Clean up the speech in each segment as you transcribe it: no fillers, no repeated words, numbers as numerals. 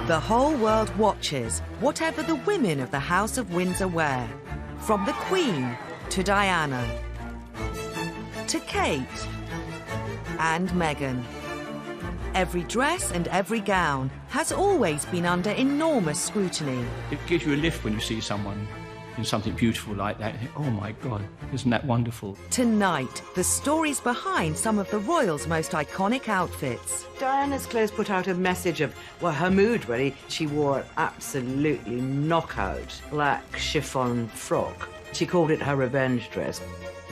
The whole world watches whatever the women of the House of Windsor wear, from the Queen to Diana, to Kate and Meghan. Every dress and every gown has always been under enormous scrutiny. It gives you a lift when you see someone in something beautiful like that. You think, oh my God, isn't that wonderful? Tonight, the stories behind some of the royals' most iconic outfits. Diana's clothes put out a message of, well, her mood, really. She wore an absolutely knockout black chiffon frock. She called it her revenge dress.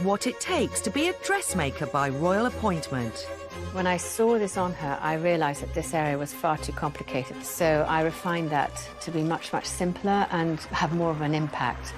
What it takes to be a dressmaker by royal appointment. When I saw this on her, I realised that this area was far too complicated. So I refined that to be much, much simpler and have more of an impact.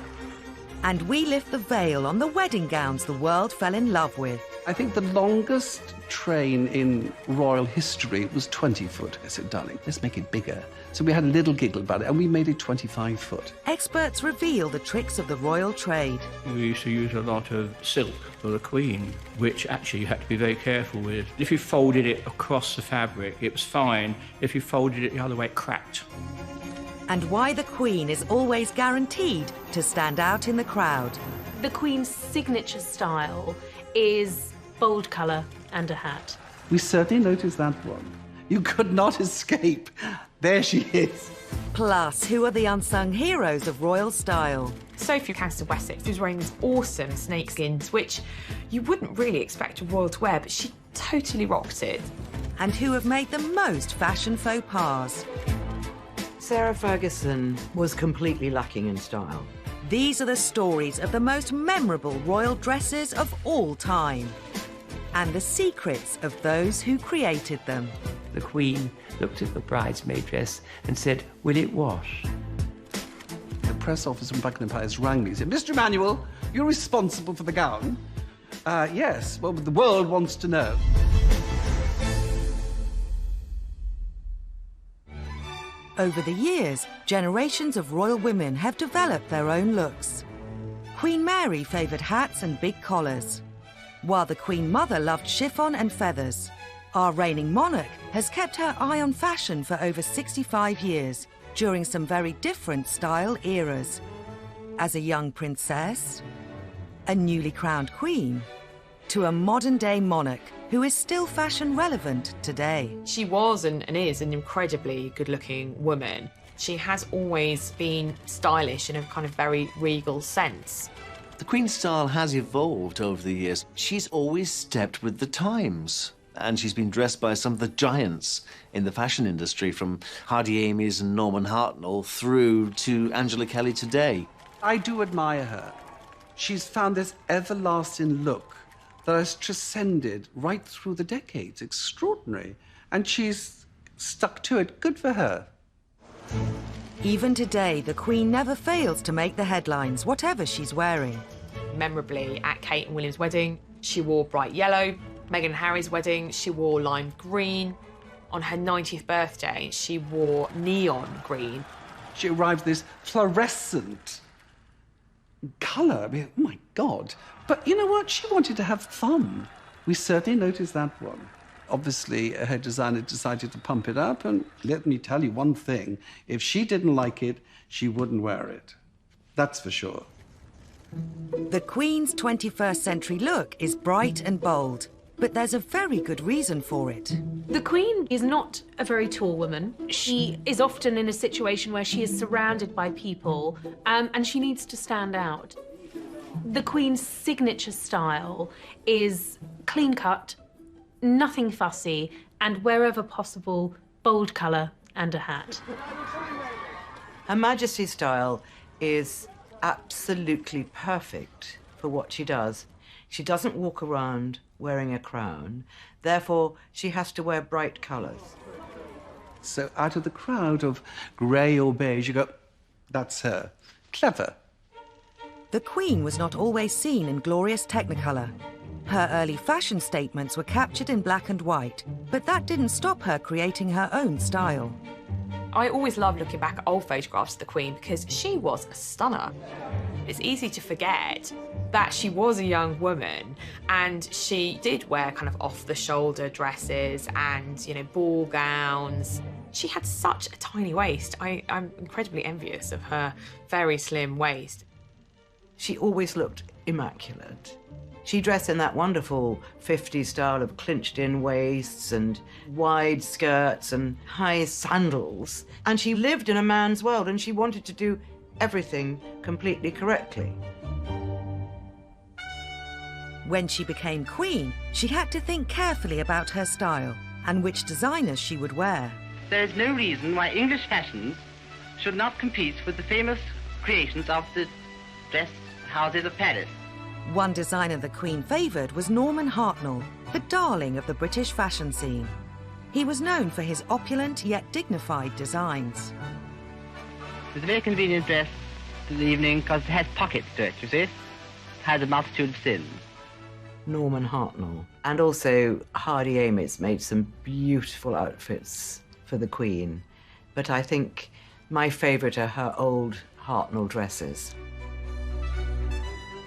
And we lift the veil on the wedding gowns the world fell in love with. I think the longest train in royal history was 20 foot. I said, darling, let's make it bigger. So we had a little giggle about it, and we made it 25 foot. Experts reveal the tricks of the royal trade. We used to use a lot of silk for the Queen, which actually you had to be very careful with. If you folded it across the fabric, it was fine. If you folded it the other way, it cracked. And why the Queen is always guaranteed to stand out in the crowd. The Queen's signature style is bold colour and a hat. We certainly noticed that one. You could not escape. There she is. Plus, who are the unsung heroes of royal style? Sophie Cannister Wessex was wearing these awesome snakeskins, which you wouldn't really expect a royal to wear, but she totally rocked it. And who have made the most fashion faux pas? Sarah Ferguson was completely lacking in style. These are the stories of the most memorable royal dresses of all time. And the secrets of those who created them. The Queen looked at the bridesmaid dress and said, will it wash? The press officer from Buckingham Palace rang me and said, Mr. Emanuel, you're responsible for the gown? Yes, well, the world wants to know. Over the years, generations of royal women have developed their own looks. Queen Mary favoured hats and big collars, while the Queen Mother loved chiffon and feathers. Our reigning monarch has kept her eye on fashion for over 65 years, during some very different style eras. As a young princess, a newly crowned queen, to a modern-day monarch who is still fashion relevant today. She was and is an incredibly good-looking woman. She has always been stylish in a kind of very regal sense. The Queen's style has evolved over the years. She's always stepped with the times. And she's been dressed by some of the giants in the fashion industry, from Hardy Amies and Norman Hartnell through to Angela Kelly today. I do admire her. She's found this everlasting look that has transcended right through the decades. Extraordinary. And she's stuck to it. Good for her. Even today, the Queen never fails to make the headlines, whatever she's wearing. Memorably, at Kate and William's wedding, she wore bright yellow. Meghan and Harry's wedding, she wore lime green. On her 90th birthday, she wore neon green. She arrived this fluorescent colour. I mean, oh, my God. But you know what? She wanted to have fun. We certainly noticed that one. Obviously, her designer decided to pump it up, and let me tell you one thing. If she didn't like it, she wouldn't wear it. That's for sure. The Queen's 21st century look is bright and bold, but there's a very good reason for it. The Queen is not a very tall woman. She is often in a situation where she is surrounded by people, and she needs to stand out. The Queen's signature style is clean-cut, nothing fussy, and wherever possible, bold colour and a hat. Her Majesty's style is absolutely perfect for what she does. She doesn't walk around wearing a crown, therefore she has to wear bright colours. So out of the crowd of grey or beige, you go, that's her. Clever. The Queen was not always seen in glorious technicolor. Her early fashion statements were captured in black and white, but that didn't stop her creating her own style. I always love looking back at old photographs of the Queen because she was a stunner. It's easy to forget that she was a young woman and she did wear kind of off-the-shoulder dresses and, you know, ball gowns. She had such a tiny waist. I'm incredibly envious of her very slim waist. She always looked immaculate. She dressed in that wonderful 50s style of clinched-in waists and wide skirts and high sandals. And she lived in a man's world, and she wanted to do everything completely correctly. When she became queen, she had to think carefully about her style and which designers she would wear. There is no reason why English fashions should not compete with the famous creations of the dress houses of Paris. One designer the Queen favoured was Norman Hartnell, the darling of the British fashion scene. He was known for his opulent yet dignified designs. It's a very convenient dress for the evening because it has pockets to it, you see. It has a multitude of sins. Norman Hartnell. And also Hardy Amies made some beautiful outfits for the Queen. But I think my favourite are her old Hartnell dresses.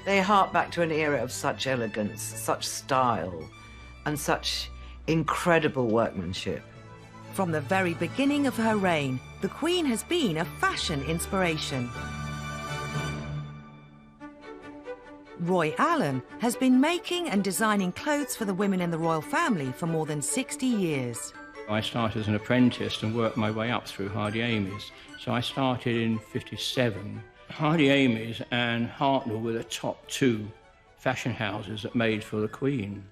They hark back to an era of such elegance, such style, and such incredible workmanship. From the very beginning of her reign, the Queen has been a fashion inspiration. Roy Allen has been making and designing clothes for the women in the royal family for more than 60 years. I started as an apprentice and worked my way up through Hardy Amies. So I started in '57. Hardy Amies and Hartnell were the top two fashion houses that made for the Queen.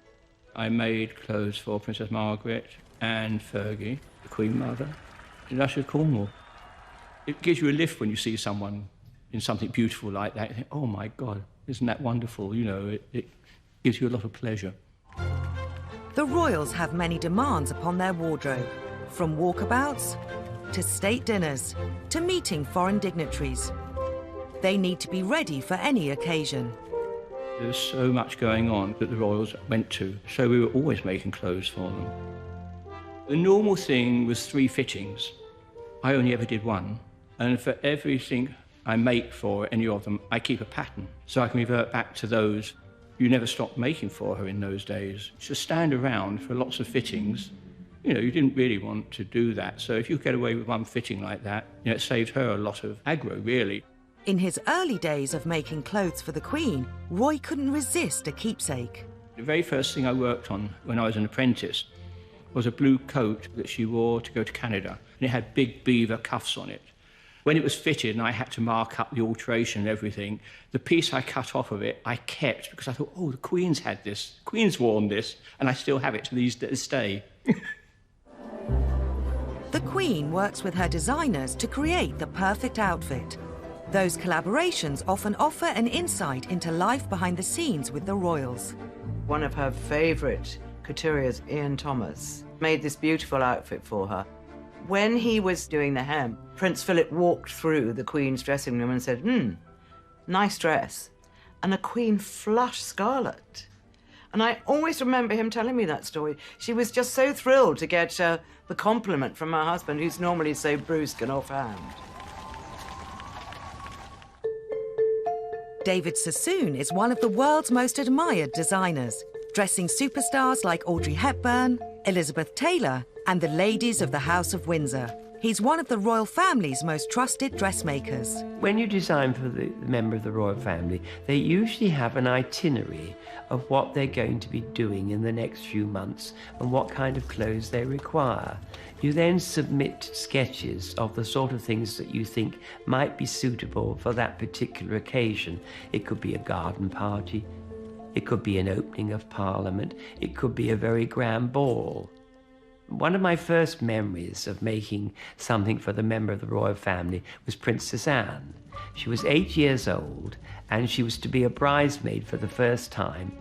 I made clothes for Princess Margaret and Fergie, the Queen Mother, in Duchess of Cornwall. It gives you a lift when you see someone in something beautiful like that. You think, oh my God, isn't that wonderful? You know, it gives you a lot of pleasure. The royals have many demands upon their wardrobe, from walkabouts to state dinners to meeting foreign dignitaries. They need to be ready for any occasion. There's so much going on that the royals went to, so we were always making clothes for them. The normal thing was 3 fittings. I only ever did 1, and for everything I make for any of them, I keep a pattern, so I can revert back to those. You never stopped making for her in those days. To stand around for lots of fittings, you know, you didn't really want to do that. So if you get away with 1 fitting like that, you know, it saved her a lot of aggro, really. In his early days of making clothes for the Queen, Roy couldn't resist a keepsake. The very first thing I worked on when I was an apprentice was a blue coat that she wore to go to Canada, and it had big beaver cuffs on it. When it was fitted and I had to mark up the alteration and everything, the piece I cut off of it, I kept because I thought, oh, the Queen's had this, the Queen's worn this, and I still have it to this day. The Queen works with her designers to create the perfect outfit. Those collaborations often offer an insight into life behind the scenes with the royals. One of her favourite couturiers, Ian Thomas, made this beautiful outfit for her. When he was doing the hem, Prince Philip walked through the Queen's dressing room and said, nice dress. And the Queen flushed scarlet. And I always remember him telling me that story. She was just so thrilled to get the compliment from her husband, who's normally so brusque and offhand. David Sassoon is one of the world's most admired designers, dressing superstars like Audrey Hepburn, Elizabeth Taylor, and the ladies of the House of Windsor. He's one of the royal family's most trusted dressmakers. When you design for the member of the royal family, they usually have an itinerary of what they're going to be doing in the next few months and what kind of clothes they require. You then submit sketches of the sort of things that you think might be suitable for that particular occasion. It could be a garden party, it could be an opening of Parliament, it could be a very grand ball. One of my first memories of making something for the member of the royal family was Princess Anne. She was 8 years old and she was to be a bridesmaid for the first time.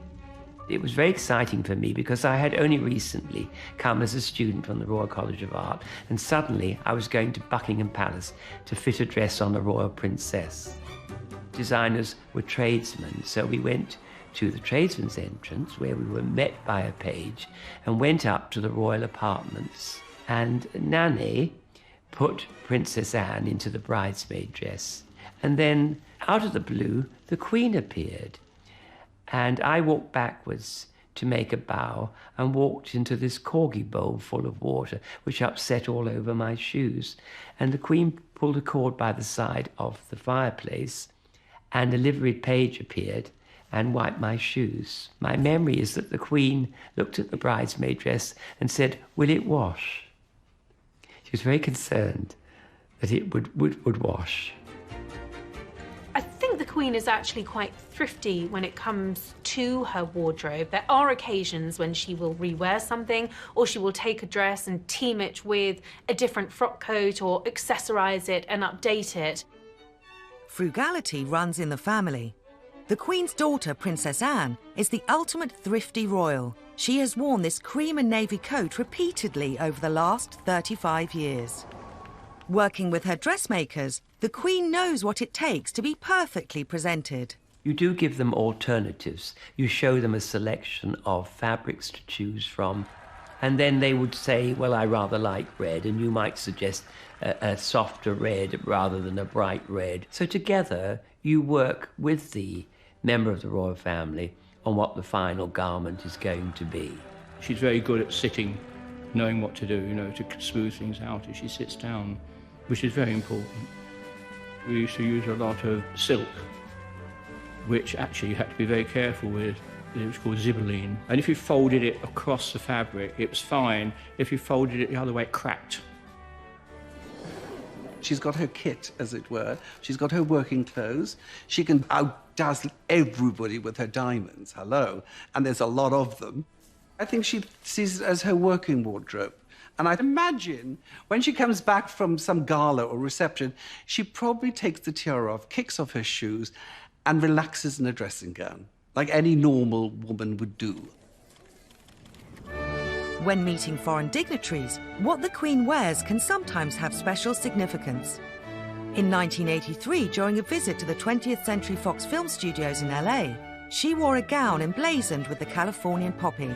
It was very exciting for me because I had only recently come as a student from the Royal College of Art, and suddenly I was going to Buckingham Palace to fit a dress on the royal princess. Designers were tradesmen, so we went to the tradesman's entrance where we were met by a page and went up to the royal apartments. And Nanny put Princess Anne into the bridesmaid dress. And then out of the blue, the Queen appeared. And I walked backwards to make a bow and walked into this corgi bowl full of water, which upset all over my shoes. And the Queen pulled a cord by the side of the fireplace, and a liveried page appeared and wiped my shoes. My memory is that the Queen looked at the bridesmaid dress and said, "Will it wash?" She was very concerned that it would wash. I think the Queen is actually quite thrifty when it comes to her wardrobe. There are occasions when she will rewear something, or she will take a dress and team it with a different frock coat or accessorise it and update it. Frugality runs in the family. The Queen's daughter, Princess Anne, is the ultimate thrifty royal. She has worn this cream and navy coat repeatedly over the last 35 years. Working with her dressmakers, the Queen knows what it takes to be perfectly presented. You do give them alternatives. You show them a selection of fabrics to choose from, and then they would say, well, I rather like red, and you might suggest a softer red rather than a bright red. So together, you work with the member of the royal family on what the final garment is going to be. She's very good at sitting, knowing what to do, you know, to smooth things out as she sits down, which is very important. We used to use a lot of silk, which actually you had to be very careful with. It was called zibeline. And if you folded it across the fabric, it was fine. If you folded it the other way, it cracked. She's got her kit, as it were. She's got her working clothes. She can outdazzle everybody with her diamonds, hello, and there's a lot of them. I think she sees it as her working wardrobe. And I imagine when she comes back from some gala or reception, she probably takes the tiara off, kicks off her shoes, and relaxes in a dressing gown, like any normal woman would do. When meeting foreign dignitaries, what the Queen wears can sometimes have special significance. In 1983, during a visit to the 20th Century Fox Film Studios in LA, she wore a gown emblazoned with the Californian poppy.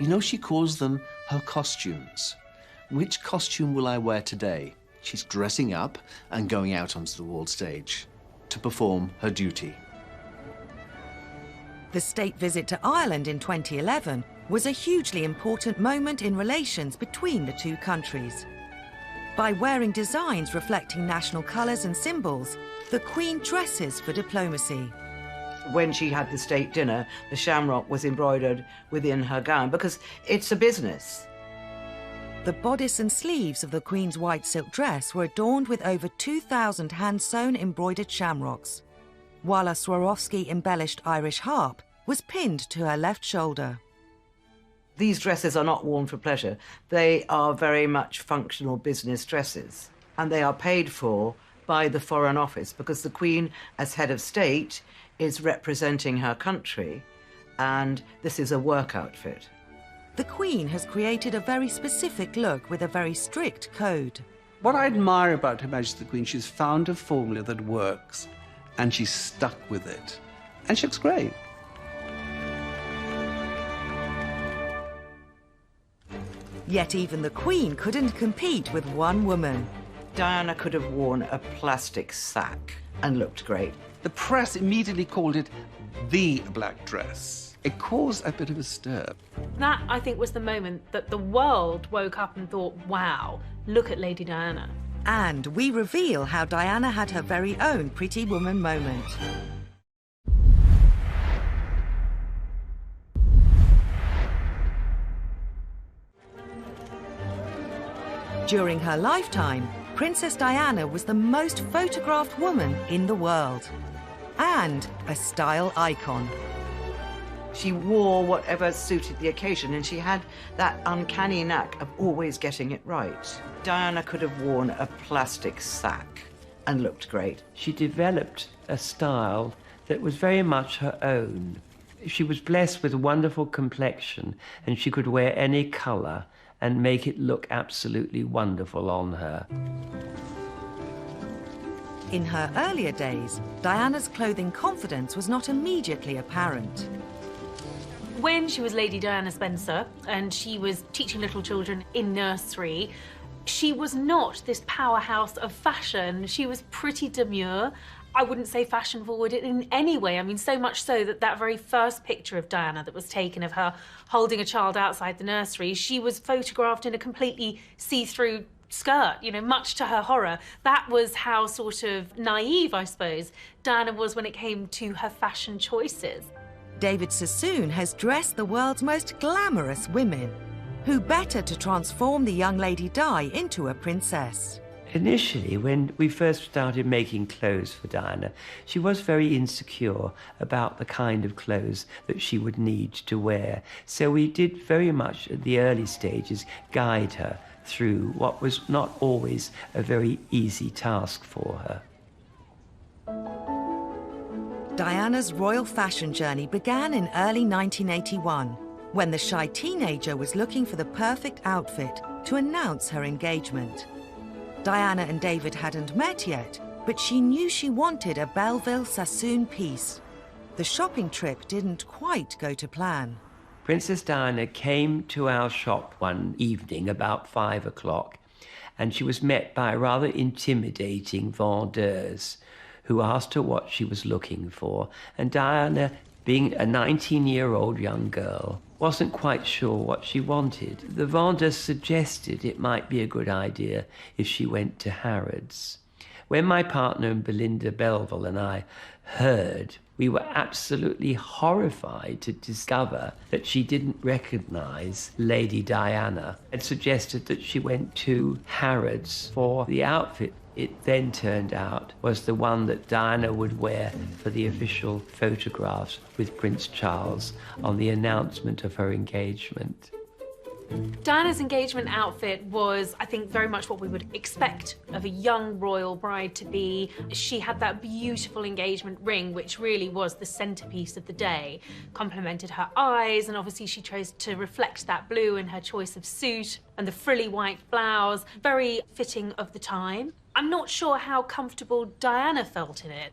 You know, she calls them her costumes. Which costume will I wear today? She's dressing up and going out onto the world stage to perform her duty. The state visit to Ireland in 2011 was a hugely important moment in relations between the two countries. By wearing designs reflecting national colours and symbols, the Queen dresses for diplomacy. When she had the state dinner, the shamrock was embroidered within her gown because it's a business. The bodice and sleeves of the Queen's white silk dress were adorned with over 2,000 hand-sewn embroidered shamrocks, while a Swarovski-embellished Irish harp was pinned to her left shoulder. These dresses are not worn for pleasure. They are very much functional business dresses, and they are paid for by the Foreign Office because the Queen, as head of state, is representing her country, and this is a work outfit. The Queen has created a very specific look with a very strict code. What I admire about Her Majesty the Queen, she's found a formula that works, and she's stuck with it. And she looks great. Yet even the Queen couldn't compete with one woman. Diana could have worn a plastic sack and looked great. The press immediately called it the black dress. It caused a bit of a stir. That, I think, was the moment that the world woke up and thought, wow, look at Lady Diana. And we reveal how Diana had her very own Pretty Woman moment. During her lifetime, Princess Diana was the most photographed woman in the world, and a style icon. She wore whatever suited the occasion, and she had that uncanny knack of always getting it right. Diana could have worn a plastic sack and looked great. She developed a style that was very much her own. She was blessed with a wonderful complexion, and she could wear any colour and make it look absolutely wonderful on her. In her earlier days, Diana's clothing confidence was not immediately apparent. When she was Lady Diana Spencer and she was teaching little children in nursery, she was not this powerhouse of fashion. She was pretty demure, I wouldn't say fashion forward in any way. I mean, so much so that that very first picture of Diana that was taken of her holding a child outside the nursery, she was photographed in a completely see-through skirt, you know, much to her horror. That was how sort of naive, I suppose, Diana was when it came to her fashion choices. David Sassoon has dressed the world's most glamorous women. Who better to transform the young Lady Di into a princess? Initially, when we first started making clothes for Diana, she was very insecure about the kind of clothes that she would need to wear. So we did very much at the early stages guide her through what was not always a very easy task for her. Diana's royal fashion journey began in early 1981, when the shy teenager was looking for the perfect outfit to announce her engagement. Diana and David hadn't met yet, but she knew she wanted a Belleville Sassoon piece. The shopping trip didn't quite go to plan. Princess Diana came to our shop one evening about 5 o'clock, and she was met by a rather intimidating vendeuse who asked her what she was looking for, and Diana, being a 19-year-old young girl, wasn't quite sure what she wanted. The vendeuse suggested it might be a good idea if she went to Harrods. When my partner Belinda Belleville and I heard, we were absolutely horrified to discover that she didn't recognize Lady Diana and suggested that she went to Harrods for the outfit. It then turned out was the one that Diana would wear for the official photographs with Prince Charles on the announcement of her engagement. Diana's engagement outfit was, I think, very much what we would expect of a young royal bride to be. She had that beautiful engagement ring, which really was the centerpiece of the day, complemented her eyes, and obviously she chose to reflect that blue in her choice of suit and the frilly white blouse, very fitting of the time. I'm not sure how comfortable Diana felt in it.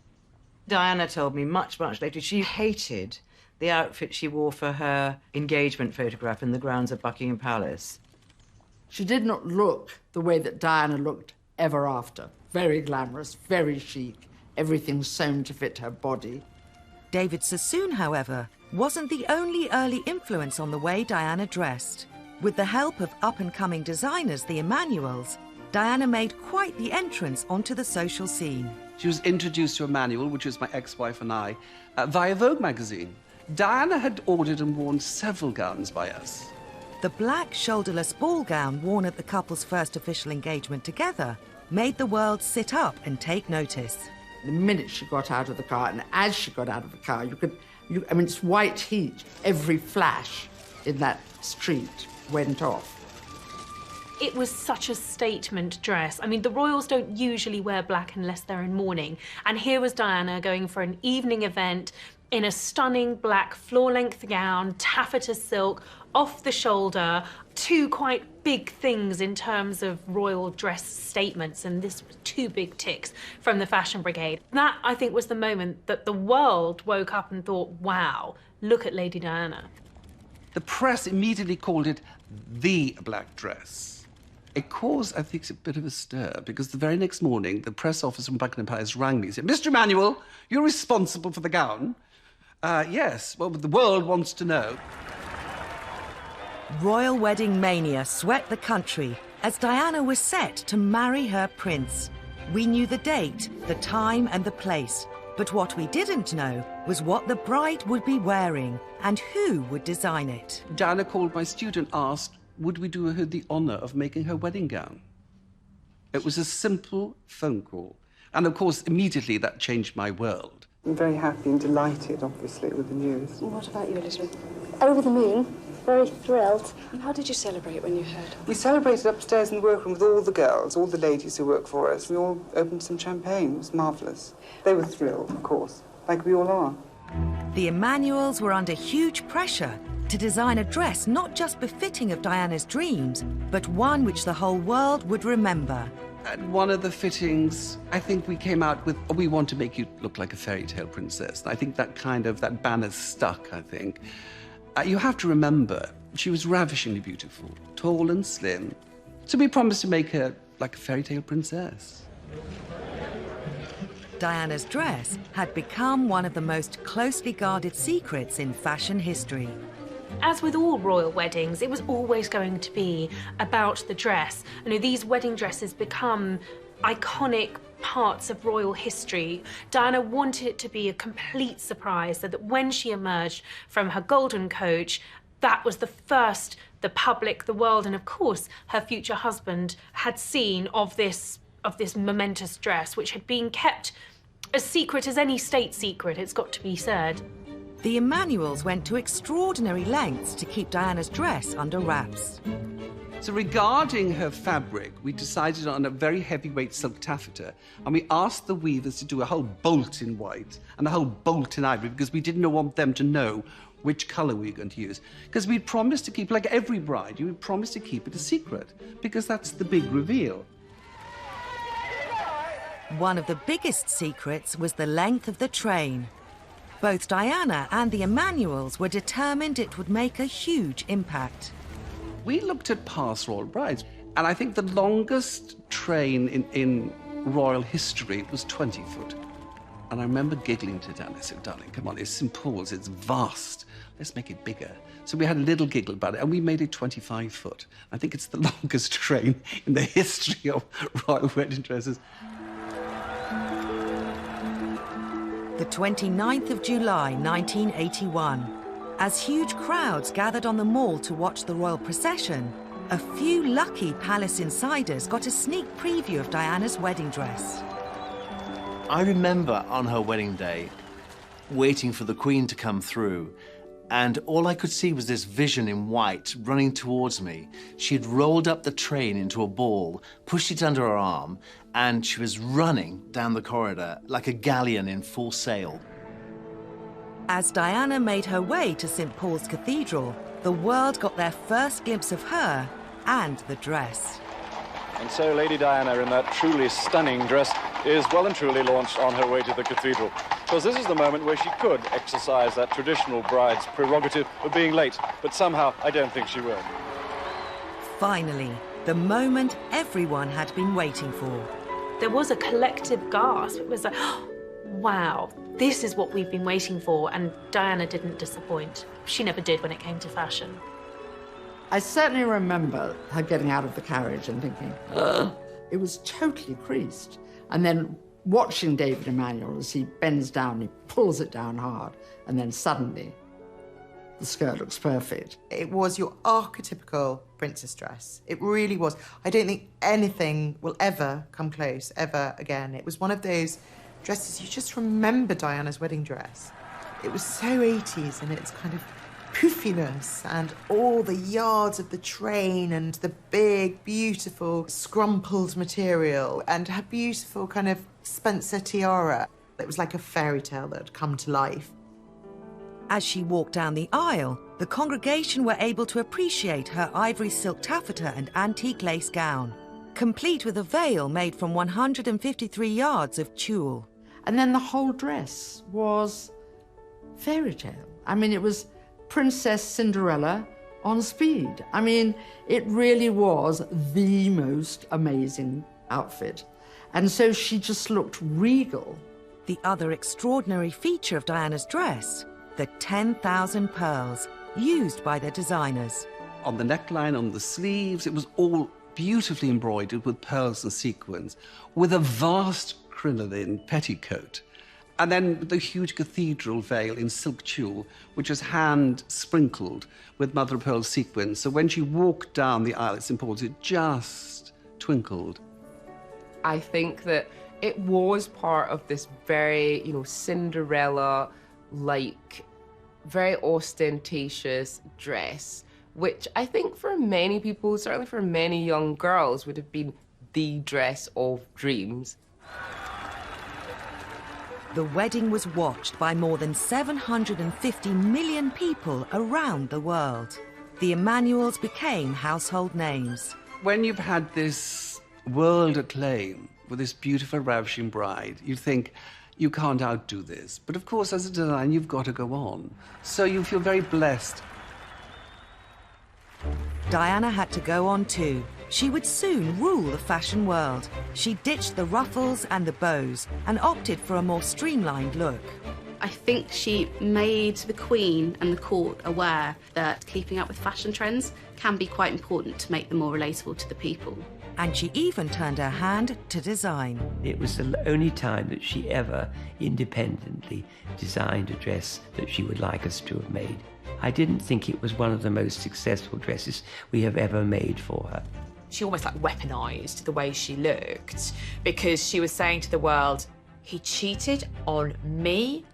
Diana told me much later she hated the outfit she wore for her engagement photograph in the grounds of Buckingham Palace. She did not look the way that Diana looked ever after. Very glamorous, very chic, everything sewn to fit her body. David Sassoon, however, wasn't the only early influence on the way Diana dressed. With the help of up-and-coming designers, the Emmanuels, Diana made quite the entrance onto the social scene. She was introduced to Emmanuel, which was my ex-wife and I, via Vogue magazine. Diana had ordered and worn several gowns by us. The black shoulderless ball gown worn at the couple's first official engagement together made the world sit up and take notice. The minute she got out of the car, and as she got out of the car, I mean, it's white heat. Every flash in that street went off. It was such a statement dress. I mean, the royals don't usually wear black unless they're in mourning. And here was Diana going for an evening event in a stunning black floor-length gown, taffeta silk, off the shoulder, two quite big things in terms of royal dress statements, and this was two big ticks from the fashion brigade. That, I think, was the moment that the world woke up and thought, wow, look at Lady Diana. The press immediately called it the black dress. It caused, I think, a bit of a stir, because the very next morning, the press officer from Buckingham Palace rang me and said, "Mr. Emmanuel, you're responsible for the gown." Yes, well, the world wants to know. Royal wedding mania swept the country as Diana was set to marry her prince. We knew the date, the time, and the place. But what we didn't know was what the bride would be wearing and who would design it. Diana called my student, asked, would we do her the honor of making her wedding gown? It was a simple phone call. And of course, immediately that changed my world. I'm very happy and delighted, obviously, with the news. What about you, Elizabeth? Over the moon. Very thrilled. And how did you celebrate when you heard? We celebrated upstairs in the workroom with all the girls, all the ladies who work for us. We all opened some champagne. It was marvellous. They were thrilled, of course, like we all are. The Emmanuels were under huge pressure to design a dress not just befitting of Diana's dreams, but one which the whole world would remember. At one of the fittings, I think we came out with, oh, we want to make you look like a fairy tale princess. And I think that banner stuck, I think. You have to remember, she was ravishingly beautiful, tall and slim. So we promised to make her like a fairy tale princess. Diana's dress had become one of the most closely guarded secrets in fashion history. As with all royal weddings, it was always going to be about the dress. You know, these wedding dresses become iconic parts of royal history. Diana wanted it to be a complete surprise, so that when she emerged from her golden coach, that was the first the public, the world, and of course her future husband had seen of this momentous dress, which had been kept as secret as any state secret, it's got to be said. The Emanuels went to extraordinary lengths to keep Diana's dress under wraps. So regarding her fabric, we decided on a very heavyweight silk taffeta, and we asked the weavers to do a whole bolt in white and a whole bolt in ivory, because we didn't want them to know which colour we were going to use. Because we'd promised to keep, like every bride, you would promise to keep it a secret, because that's the big reveal. One of the biggest secrets was the length of the train. Both Diana and the Emanuels were determined it would make a huge impact. We looked at past royal brides, and I think the longest train in royal history was 20 foot. And I remember giggling to Dan. I said, darling, come on, it's St. Paul's, it's vast. Let's make it bigger. So we had a little giggle about it, and we made it 25 foot. I think it's the longest train in the history of royal wedding dresses. The 29th of July, 1981. As huge crowds gathered on the Mall to watch the royal procession, a few lucky palace insiders got a sneak preview of Diana's wedding dress. I remember on her wedding day, waiting for the Queen to come through, and all I could see was this vision in white running towards me. She had rolled up the train into a ball, pushed it under her arm, and she was running down the corridor like a galleon in full sail. As Diana made her way to St. Paul's Cathedral, the world got their first glimpse of her and the dress. And so Lady Diana, in that truly stunning dress, is well and truly launched on her way to the cathedral. Because this is the moment where she could exercise that traditional bride's prerogative of being late, but somehow I don't think she will. Finally, the moment everyone had been waiting for. There was a collective gasp. It was like, oh, wow, this is what we've been waiting for, and Diana didn't disappoint. She never did when it came to fashion. I certainly remember her getting out of the carriage and thinking, ugh. It was totally creased. And then watching David Emanuel as he bends down, he pulls it down hard, and then suddenly the skirt looks perfect. It was your archetypical princess dress. It really was. I don't think anything will ever come close, ever again. It was one of those dresses, you just remember Diana's wedding dress. It was so 80s in its kind of poofiness and all the yards of the train and the big, beautiful, scrumpled material and her beautiful kind of Spencer tiara. It was like a fairy tale that had come to life. As she walked down the aisle, the congregation were able to appreciate her ivory silk taffeta and antique lace gown, complete with a veil made from 153 yards of tulle. And then the whole dress was fairy tale. I mean, it was Princess Cinderella on speed. I mean, it really was the most amazing outfit. And so she just looked regal. The other extraordinary feature of Diana's dress, the 10,000 pearls used by the designers. On the neckline, on the sleeves, it was all beautifully embroidered with pearls and sequins, with a vast crinoline petticoat. And then the huge cathedral veil in silk tulle, which was hand-sprinkled with mother-of-pearl sequins. So when she walked down the aisle at St. Paul's, it just twinkled. I think that it was part of this very, Cinderella-like, very ostentatious dress, which I think for many people, certainly for many young girls, would have been the dress of dreams. The wedding was watched by more than 750 million people around the world. The Emanuels became household names. When you've had this world acclaim with this beautiful, ravishing bride, you think, you can't outdo this. But of course, as a designer, you've got to go on. So you feel very blessed. Diana had to go on too. She would soon rule the fashion world. She ditched the ruffles and the bows and opted for a more streamlined look. I think she made the Queen and the court aware that keeping up with fashion trends can be quite important to make them more relatable to the people. And she even turned her hand to design. It was the only time that she ever independently designed a dress that she would like us to have made. I didn't think it was one of the most successful dresses we have ever made for her. She almost like weaponized the way she looked because she was saying to the world, he cheated on me.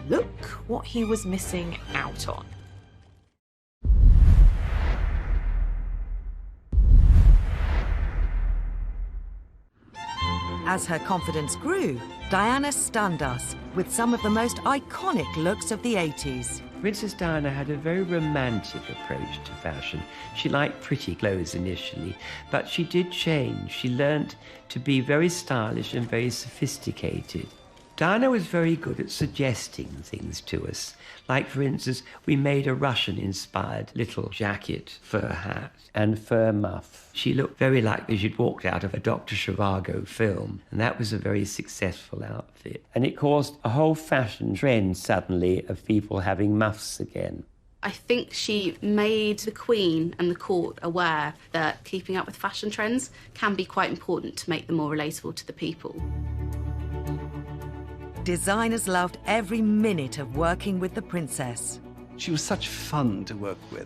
Look what he was missing out on. As her confidence grew, Diana stunned us with some of the most iconic looks of the 80s. Princess Diana had a very romantic approach to fashion. She liked pretty clothes initially, but she did change. She learnt to be very stylish and very sophisticated. Diana was very good at suggesting things to us. Like, for instance, we made a Russian-inspired little jacket, fur hat, and fur muff. She looked very like she'd walked out of a Dr. Zhivago film, and that was a very successful outfit. And it caused a whole fashion trend, suddenly, of people having muffs again. I think she made the Queen and the court aware that keeping up with fashion trends can be quite important to make them more relatable to the people. Designers loved every minute of working with the princess. She was such fun to work with.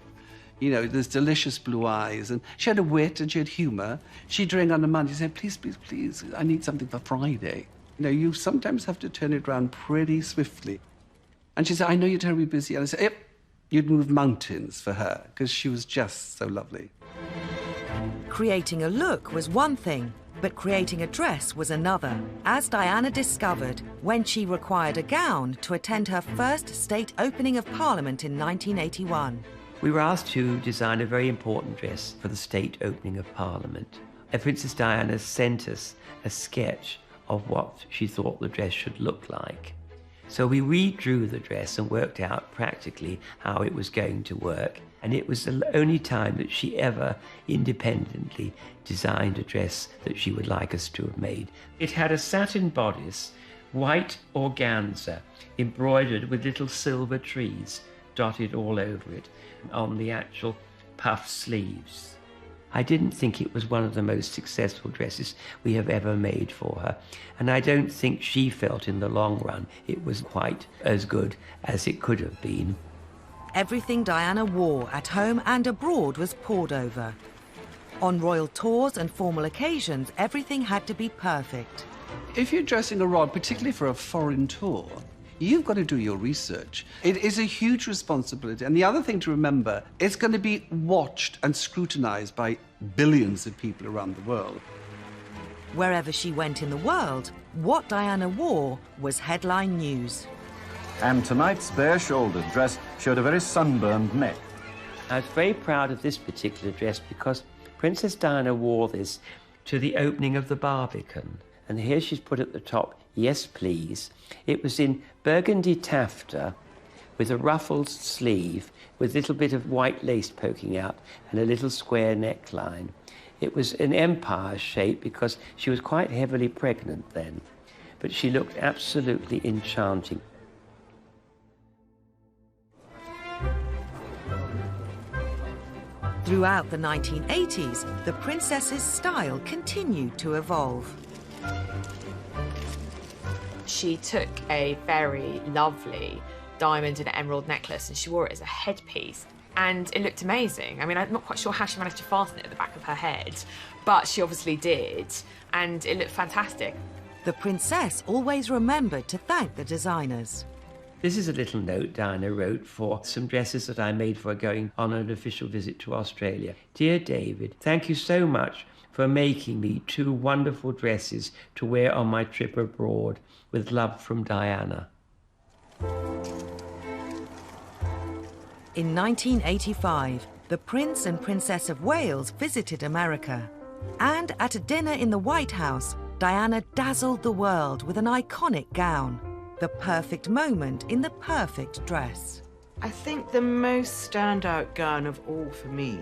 You know, those delicious blue eyes, and she had a wit and she had humour. She'd ring on a Monday and say, please, please, please, I need something for Friday. You know, you sometimes have to turn it around pretty swiftly. And she'd say, I know you're terribly busy. And I'd say, yep. You'd move mountains for her, because she was just so lovely. Creating a look was one thing, but creating a dress was another, as Diana discovered when she required a gown to attend her first state opening of Parliament in 1981. We were asked to design a very important dress for the state opening of Parliament. And Princess Diana sent us a sketch of what she thought the dress should look like. So we redrew the dress and worked out practically how it was going to work. And it was the only time that she ever independently designed a dress that she would like us to have made. It had a satin bodice, white organza, embroidered with little silver trees dotted all over it on the actual puff sleeves. I didn't think it was one of the most successful dresses we have ever made for her, and I don't think she felt in the long run it was quite as good as it could have been. Everything Diana wore at home and abroad was pored over. On royal tours and formal occasions, everything had to be perfect. If you're dressing a rod, particularly for a foreign tour, you've got to do your research. It is a huge responsibility. And the other thing to remember, it's going to be watched and scrutinized by billions of people around the world. Wherever she went in the world, what Diana wore was headline news. And tonight's bare-shouldered dress showed a very sunburned neck. I was very proud of this particular dress because Princess Diana wore this to the opening of the Barbican. And here she's put at the top, yes, please. It was in burgundy taffeta with a ruffled sleeve with a little bit of white lace poking out and a little square neckline. It was an empire shape because she was quite heavily pregnant then, but she looked absolutely enchanting. Throughout the 1980s, the princess's style continued to evolve. She took a very lovely diamond and emerald necklace and she wore it as a headpiece. And it looked amazing. I mean, I'm not quite sure how she managed to fasten it at the back of her head, but she obviously did, and it looked fantastic. The princess always remembered to thank the designers. This is a little note Diana wrote for some dresses that I made for her going on an official visit to Australia. Dear David, thank you so much for making me 2 wonderful dresses to wear on my trip abroad. With love from Diana. In 1985, the Prince and Princess of Wales visited America. And at a dinner in the White House, Diana dazzled the world with an iconic gown. The perfect moment in the perfect dress. I think the most standout gown of all for me,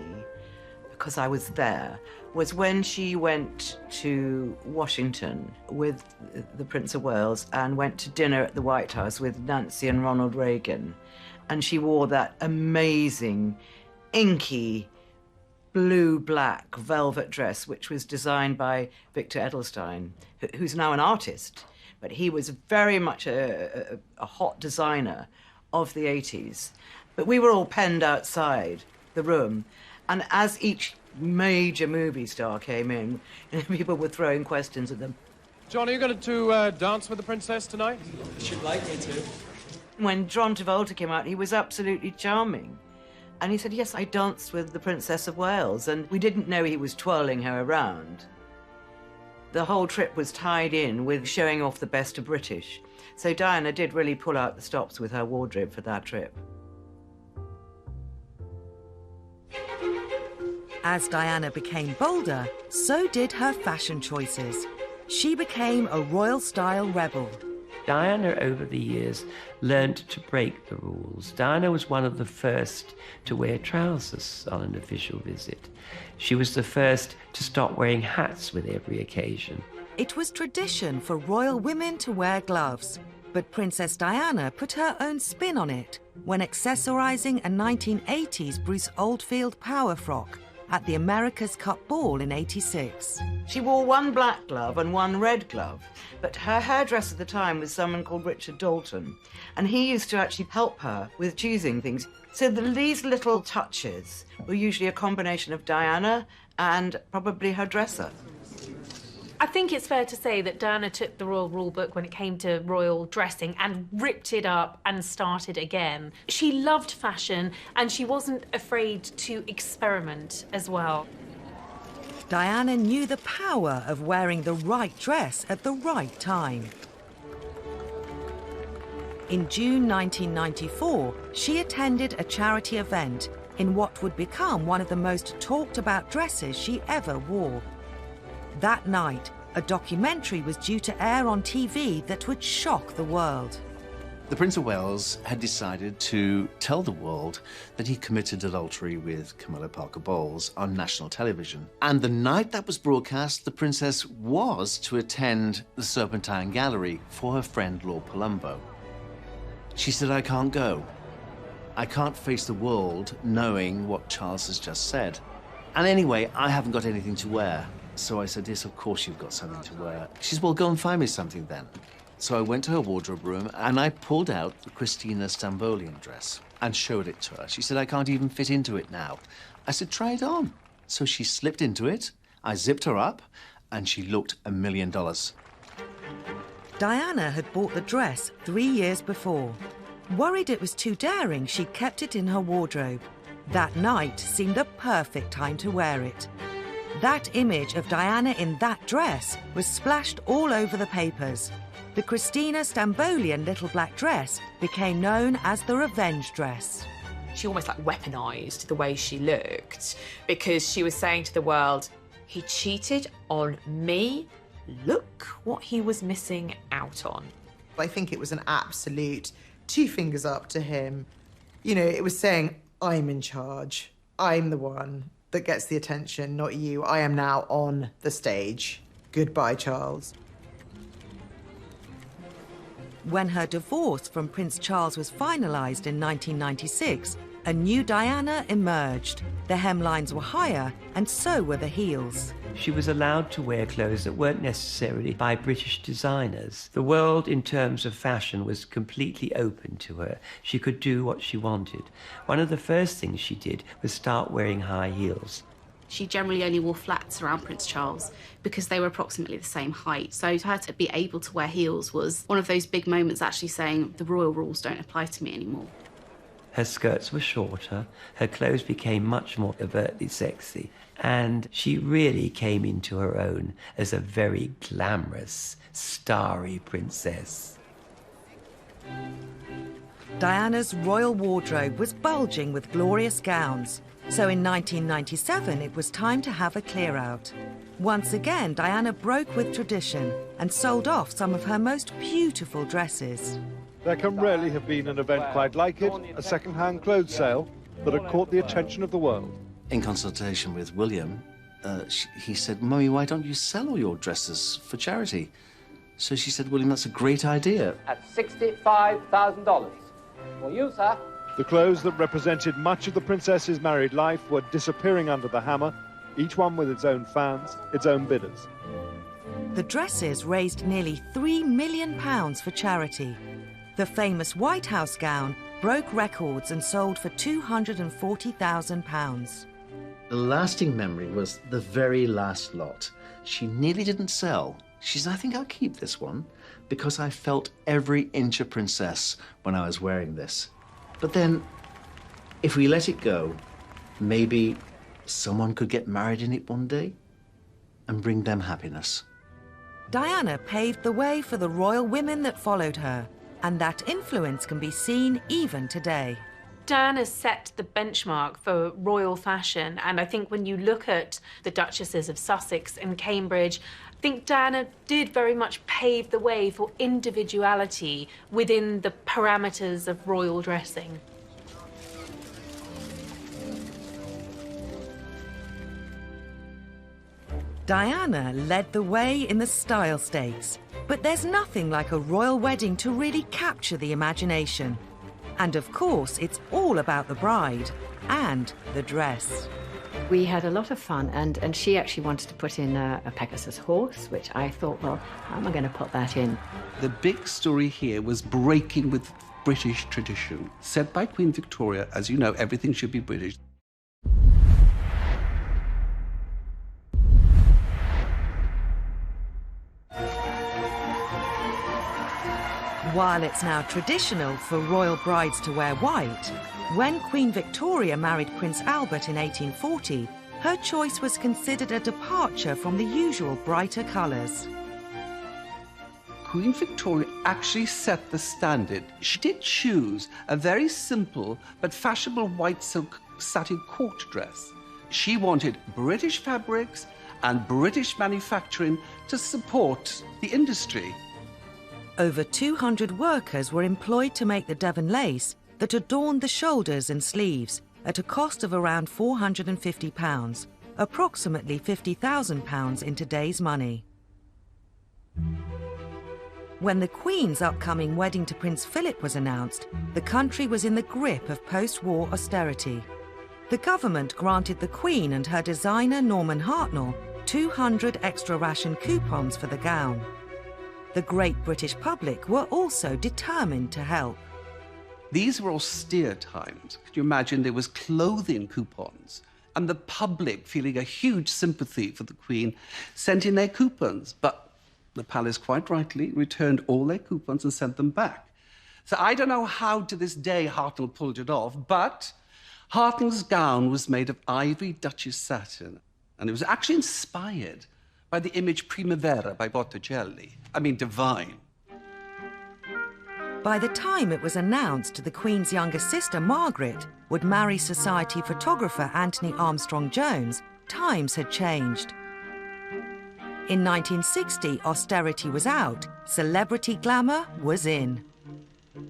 because I was there, was when she went to Washington with the Prince of Wales and went to dinner at the White House with Nancy and Ronald Reagan. And she wore that amazing, inky, blue-black velvet dress, which was designed by Victor Edelstein, who's now an artist. But he was very much a hot designer of the 80s. But we were all penned outside the room. And as each major movie star came in, people were throwing questions at them. John, are you going to dance with the princess tonight? She'd like me to. When John Travolta came out, he was absolutely charming. And he said, yes, I danced with the Princess of Wales. And we didn't know he was twirling her around. The whole trip was tied in with showing off the best of British. So Diana did really pull out the stops with her wardrobe for that trip. As Diana became bolder, so did her fashion choices. She became a royal-style rebel. Diana, over the years, learned to break the rules. Diana was one of the first to wear trousers on an official visit. She was the first to stop wearing hats with every occasion. It was tradition for royal women to wear gloves, but Princess Diana put her own spin on it when accessorizing a 1980s Bruce Oldfield power frock at the America's Cup ball in '86. She wore one black glove and one red glove, but her hairdresser at the time was someone called Richard Dalton, and he used to actually help her with choosing things. So these little touches were usually a combination of Diana and probably her dresser. I think it's fair to say that Diana took the royal rule book when it came to royal dressing and ripped it up and started again. She loved fashion and she wasn't afraid to experiment as well. Diana knew the power of wearing the right dress at the right time. In June 1994, she attended a charity event in what would become one of the most talked about dresses she ever wore. That night, a documentary was due to air on TV that would shock the world. The Prince of Wales had decided to tell the world that he committed adultery with Camilla Parker Bowles on national television. And the night that was broadcast, the princess was to attend the Serpentine Gallery for her friend Lord Palumbo. She said, I can't go. I can't face the world knowing what Charles has just said. And anyway, I haven't got anything to wear. So I said, yes, of course you've got something to wear. She said, well, go and find me something then. So I went to her wardrobe room and I pulled out the Christina Stambolian dress and showed it to her. She said, I can't even fit into it now. I said, try it on. So she slipped into it, I zipped her up, and she looked $1 million. Diana had bought the dress 3 years before. Worried it was too daring, she kept it in her wardrobe. That night seemed the perfect time to wear it. That image of Diana in that dress was splashed all over the papers. The Christina Stambolian little black dress became known as the revenge dress. She almost like weaponized the way she looked because she was saying to the world, he cheated on me. Look what he was missing out on. I think it was an absolute 2 fingers up to him. You know, it was saying, I'm in charge. I'm the one that gets the attention, not you. I am now on the stage. Goodbye, Charles. When her divorce from Prince Charles was finalised in 1996, a new Diana emerged. The hemlines were higher, and so were the heels. She was allowed to wear clothes that weren't necessarily by British designers. The world, in terms of fashion, was completely open to her. She could do what she wanted. One of the first things she did was start wearing high heels. She generally only wore flats around Prince Charles because they were approximately the same height. So for her to be able to wear heels was one of those big moments actually saying the royal rules don't apply to me anymore. Her skirts were shorter, her clothes became much more overtly sexy, and she really came into her own as a very glamorous, starry princess. Diana's royal wardrobe was bulging with glorious gowns, so in 1997 it was time to have a clear-out. Once again, Diana broke with tradition and sold off some of her most beautiful dresses. There can rarely have been an event quite like it, a second-hand clothes sale that had caught the attention of the world. In consultation with William, he said, "Mummy, why don't you sell all your dresses for charity?" So she said, "William, that's a great idea." At $65,000. For you, sir. The clothes that represented much of the princess's married life were disappearing under the hammer, each one with its own fans, its own bidders. The dresses raised nearly £3 million for charity. The famous White House gown broke records and sold for £240,000. The lasting memory was the very last lot. She nearly didn't sell. She said, "I think I'll keep this one because I felt every inch a princess when I was wearing this. But then, if we let it go, maybe someone could get married in it one day and bring them happiness." Diana paved the way for the royal women that followed her, and that influence can be seen even today. Diana set the benchmark for royal fashion, and I think when you look at the Duchesses of Sussex and Cambridge, I think Diana did very much pave the way for individuality within the parameters of royal dressing. Diana led the way in the style stakes, but there's nothing like a royal wedding to really capture the imagination. And of course, it's all about the bride and the dress. We had a lot of fun, and she actually wanted to put in a Pegasus horse, which I thought, well, how am I going to put that in? The big story here was breaking with British tradition. Said by Queen Victoria, as you know, everything should be British. While it's now traditional for royal brides to wear white, when Queen Victoria married Prince Albert in 1840, her choice was considered a departure from the usual brighter colours. Queen Victoria actually set the standard. She did choose a very simple but fashionable white silk satin court dress. She wanted British fabrics and British manufacturing to support the industry. Over 200 workers were employed to make the Devon lace that adorned the shoulders and sleeves at a cost of around £450, approximately £50,000 in today's money. When the Queen's upcoming wedding to Prince Philip was announced, the country was in the grip of post-war austerity. The government granted the Queen and her designer Norman Hartnell 200 extra ration coupons for the gown. The great British public were also determined to help. These were austere times. Could you imagine there was clothing coupons? And the public, feeling a huge sympathy for the Queen, sent in their coupons. But the palace, quite rightly, returned all their coupons and sent them back. So I don't know how to this day Hartnell pulled it off, but Hartnell's gown was made of ivory Duchess satin. And it was actually inspired by the image Primavera by Botticelli. I mean, divine. By the time it was announced the Queen's younger sister, Margaret, would marry society photographer Anthony Armstrong-Jones, times had changed. In 1960, austerity was out, celebrity glamour was in.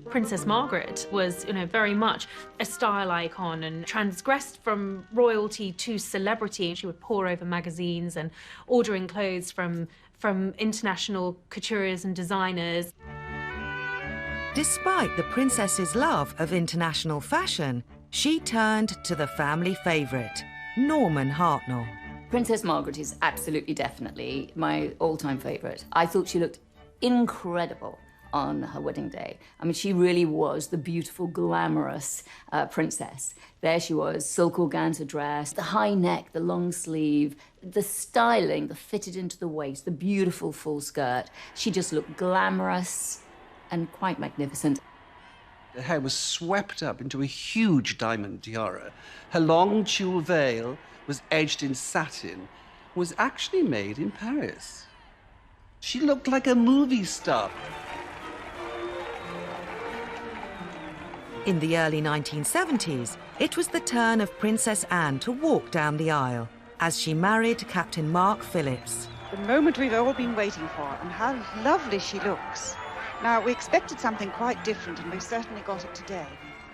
Princess Margaret was, very much a style icon and transgressed from royalty to celebrity. She would pore over magazines and ordering clothes from international couturiers and designers. Despite the princess's love of international fashion, she turned to the family favourite, Norman Hartnell. Princess Margaret is absolutely, definitely my all-time favourite. I thought she looked incredible on her wedding day. I mean, she really was the beautiful, glamorous princess. There she was, silk organza dress, the high neck, the long sleeve, the styling, the fitted into the waist, the beautiful full skirt. She just looked glamorous and quite magnificent. Her hair was swept up into a huge diamond tiara. Her long tulle veil was edged in satin, was actually made in Paris. She looked like a movie star. In the early 1970s, it was the turn of Princess Anne to walk down the aisle as she married Captain Mark Phillips. The moment we've all been waiting for, and how lovely she looks. Now, we expected something quite different, and we've certainly got it today.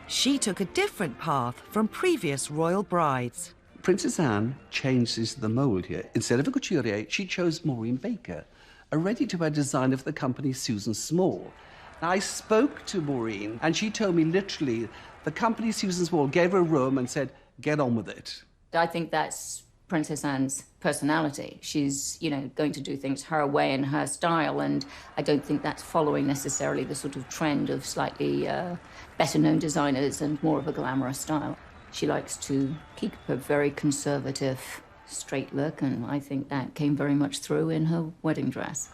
She took a different path from previous royal brides. Princess Anne changes the mould here. Instead of a couturier, she chose Maureen Baker, a ready-to-wear designer for the company Susan Small. I spoke to Maureen, and she told me literally the company Susan Small gave her a room and said, get on with it. I think that's Princess Anne's personality. She's, going to do things her way and her style, and I don't think that's following necessarily the sort of trend of slightly better-known designers and more of a glamorous style. She likes to keep a very conservative, straight look, and I think that came very much through in her wedding dress.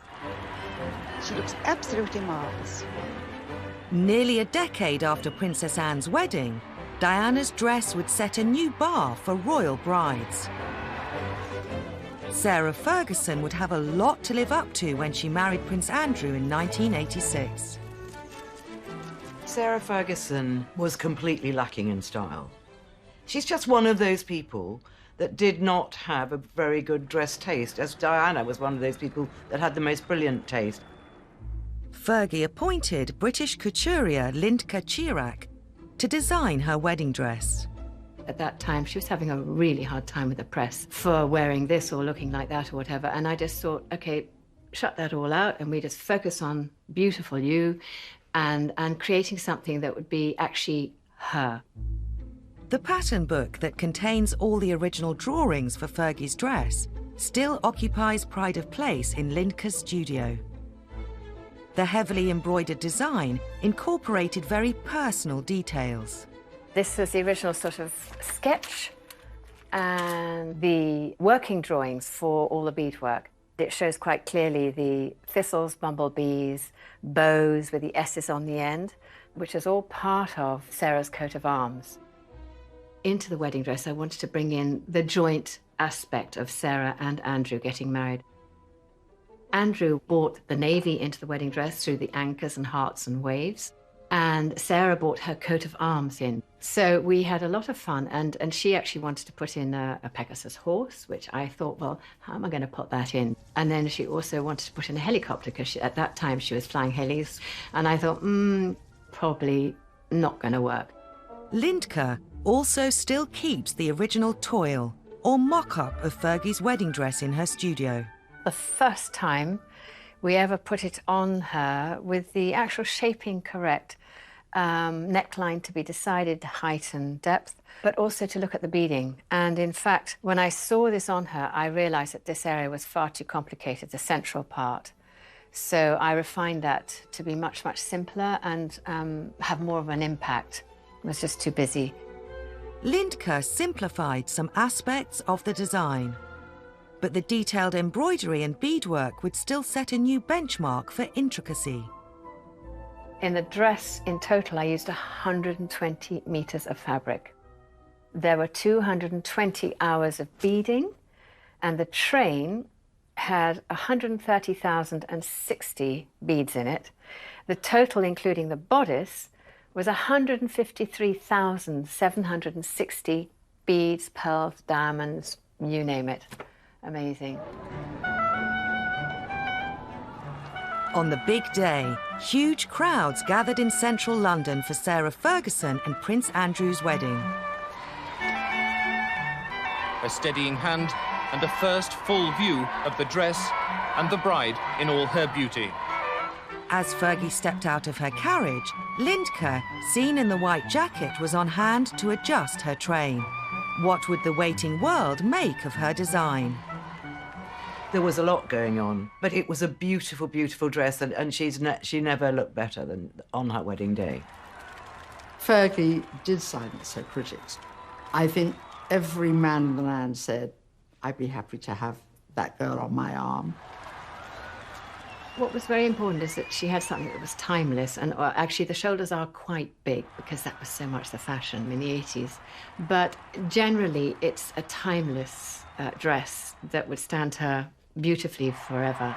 She looks absolutely marvellous. Nearly a decade after Princess Anne's wedding, Diana's dress would set a new bar for royal brides. Sarah Ferguson would have a lot to live up to when she married Prince Andrew in 1986. Sarah Ferguson was completely lacking in style. She's just one of those people that did not have a very good dress taste, as Diana was one of those people that had the most brilliant taste. Fergie appointed British couturier Lindka Chirac to design her wedding dress. At that time, she was having a really hard time with the press for wearing this or looking like that or whatever, and I just thought, okay, shut that all out and we just focus on beautiful you and creating something that would be actually her. The pattern book that contains all the original drawings for Fergie's dress still occupies pride of place in Lindka's studio. The heavily embroidered design incorporated very personal details. This was the original sort of sketch and the working drawings for all the beadwork. It shows quite clearly the thistles, bumblebees, bows with the S's on the end, which is all part of Sarah's coat of arms. Into the wedding dress, I wanted to bring in the joint aspect of Sarah and Andrew getting married. Andrew brought the navy into the wedding dress through the anchors and hearts and waves, and Sarah brought her coat of arms in. So we had a lot of fun, and she actually wanted to put in a Pegasus horse, which I thought, well, how am I going to put that in? And then she also wanted to put in a helicopter, because at that time she was flying helis, and I thought, probably not going to work. Lindka also still keeps the original toile, or mock-up of Fergie's wedding dress in her studio. The first time we ever put it on her with the actual shaping correct, neckline to be decided, height and depth, but also to look at the beading. And in fact, when I saw this on her, I realized that this area was far too complicated, the central part. So I refined that to be much, much simpler and have more of an impact. It was just too busy. Lindka simplified some aspects of the design, but the detailed embroidery and beadwork would still set a new benchmark for intricacy. In the dress, in total, I used 120 meters of fabric. There were 220 hours of beading, and the train had 130,060 beads in it. The total, including the bodice, was 153,760 beads, pearls, diamonds, you name it. Amazing. On the big day, huge crowds gathered in central London for Sarah Ferguson and Prince Andrew's wedding. A steadying hand and a first full view of the dress and the bride in all her beauty. As Fergie stepped out of her carriage, Lindka, seen in the white jacket, was on hand to adjust her train. What would the waiting world make of her design? There was a lot going on, but it was a beautiful, beautiful dress, and she never looked better than on her wedding day. Fergie did silence her critics. I think every man in the land said, I'd be happy to have that girl on my arm. What was very important is that she had something that was timeless, and actually the shoulders are quite big because that was so much the fashion in the 80s. But generally, it's a timeless dress that would stand her beautifully forever.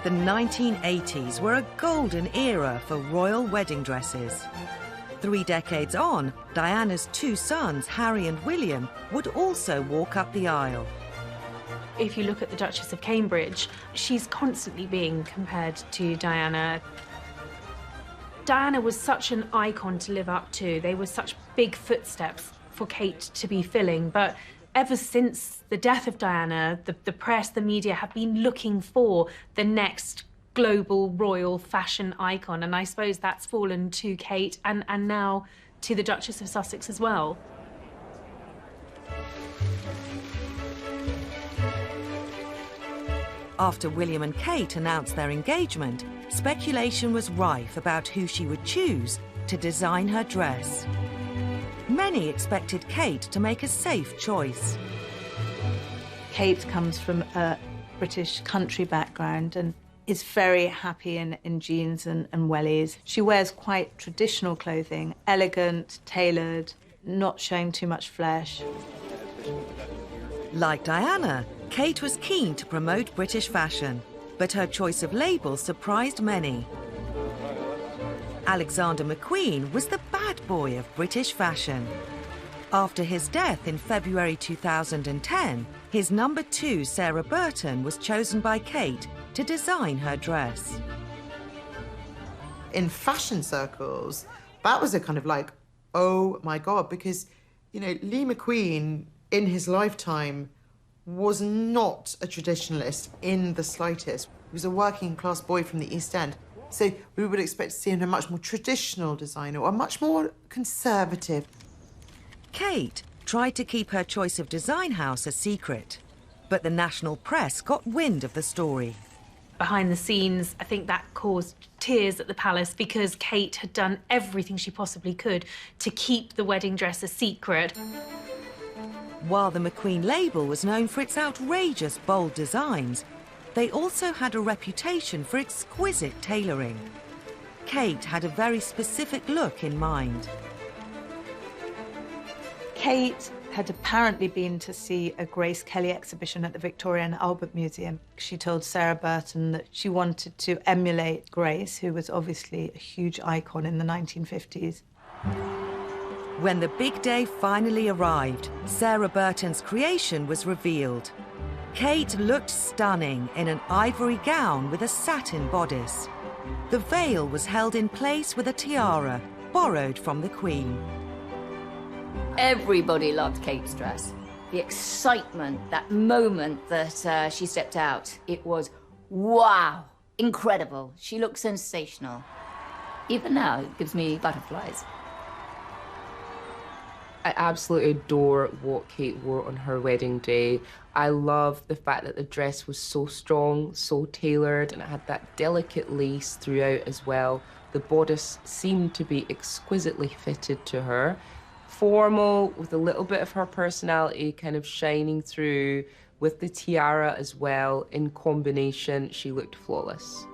The 1980s were a golden era for royal wedding dresses. 3 decades on, Diana's 2 sons, Harry and William, would also walk up the aisle. If you look at the Duchess of Cambridge, she's constantly being compared to Diana. Diana was such an icon to live up to. They were such big footsteps for Kate to be filling. But ever since the death of Diana, the press, the media have been looking for the next global royal fashion icon. And I suppose that's fallen to Kate and now to the Duchess of Sussex as well. After William and Kate announced their engagement, speculation was rife about who she would choose to design her dress. Many expected Kate to make a safe choice. Kate comes from a British country background and is very happy in jeans and wellies. She wears quite traditional clothing, elegant, tailored, not showing too much flesh. Like Diana, Kate was keen to promote British fashion, but her choice of label surprised many. Alexander McQueen was the bad boy of British fashion. After his death in February 2010, his number 2, Sarah Burton, was chosen by Kate to design her dress. In fashion circles, that was a kind of like, oh my God, because, you know, Lee McQueen in his lifetime was not a traditionalist in the slightest. He was a working class boy from the East End. So we would expect to see him a much more traditional designer or much more conservative. Kate tried to keep her choice of design house a secret, but the national press got wind of the story. Behind the scenes, I think that caused tears at the palace because Kate had done everything she possibly could to keep the wedding dress a secret. While the McQueen label was known for its outrageous, bold designs, they also had a reputation for exquisite tailoring. Kate had a very specific look in mind. Kate had apparently been to see a Grace Kelly exhibition at the Victoria and Albert Museum. She told Sarah Burton that she wanted to emulate Grace, who was obviously a huge icon in the 1950s. When the big day finally arrived, Sarah Burton's creation was revealed. Kate looked stunning in an ivory gown with a satin bodice. The veil was held in place with a tiara, borrowed from the Queen. Everybody loved Kate's dress. The excitement, that moment that she stepped out, it was wow, incredible. She looked sensational. Even now, it gives me butterflies. I absolutely adore what Kate wore on her wedding day. I love the fact that the dress was so strong, so tailored, and it had that delicate lace throughout as well. The bodice seemed to be exquisitely fitted to her. Formal, with a little bit of her personality kind of shining through, with the tiara as well. In combination, she looked flawless.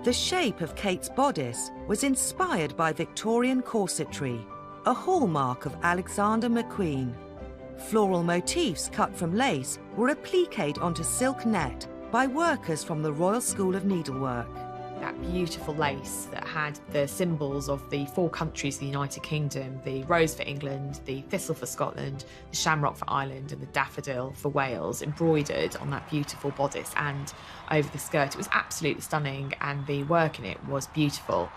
The shape of Kate's bodice was inspired by Victorian corsetry, a hallmark of Alexander McQueen. Floral motifs cut from lace were appliqued onto silk net by workers from the Royal School of Needlework. That beautiful lace that had the symbols of the 4 countries of the United Kingdom, the rose for England, the thistle for Scotland, the shamrock for Ireland, and the daffodil for Wales, embroidered on that beautiful bodice and over the skirt. It was absolutely stunning, and the work in it was beautiful.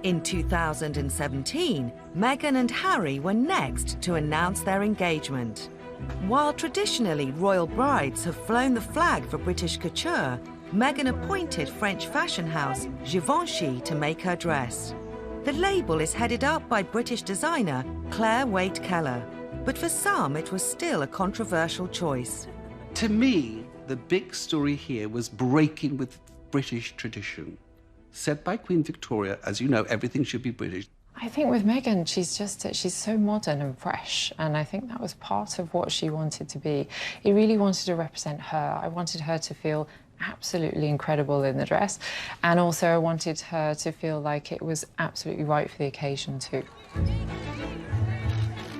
In 2017, Meghan and Harry were next to announce their engagement. While traditionally royal brides have flown the flag for British couture, Meghan appointed French fashion house Givenchy to make her dress. The label is headed up by British designer Claire Waite Keller, but for some it was still a controversial choice. To me, the big story here was breaking with British tradition. Said by Queen Victoria, as you know, everything should be British. I think with Meghan, she's so modern and fresh, and I think that was part of what she wanted to be. He really wanted to represent her. I wanted her to feel absolutely incredible in the dress, and also I wanted her to feel like it was absolutely right for the occasion too.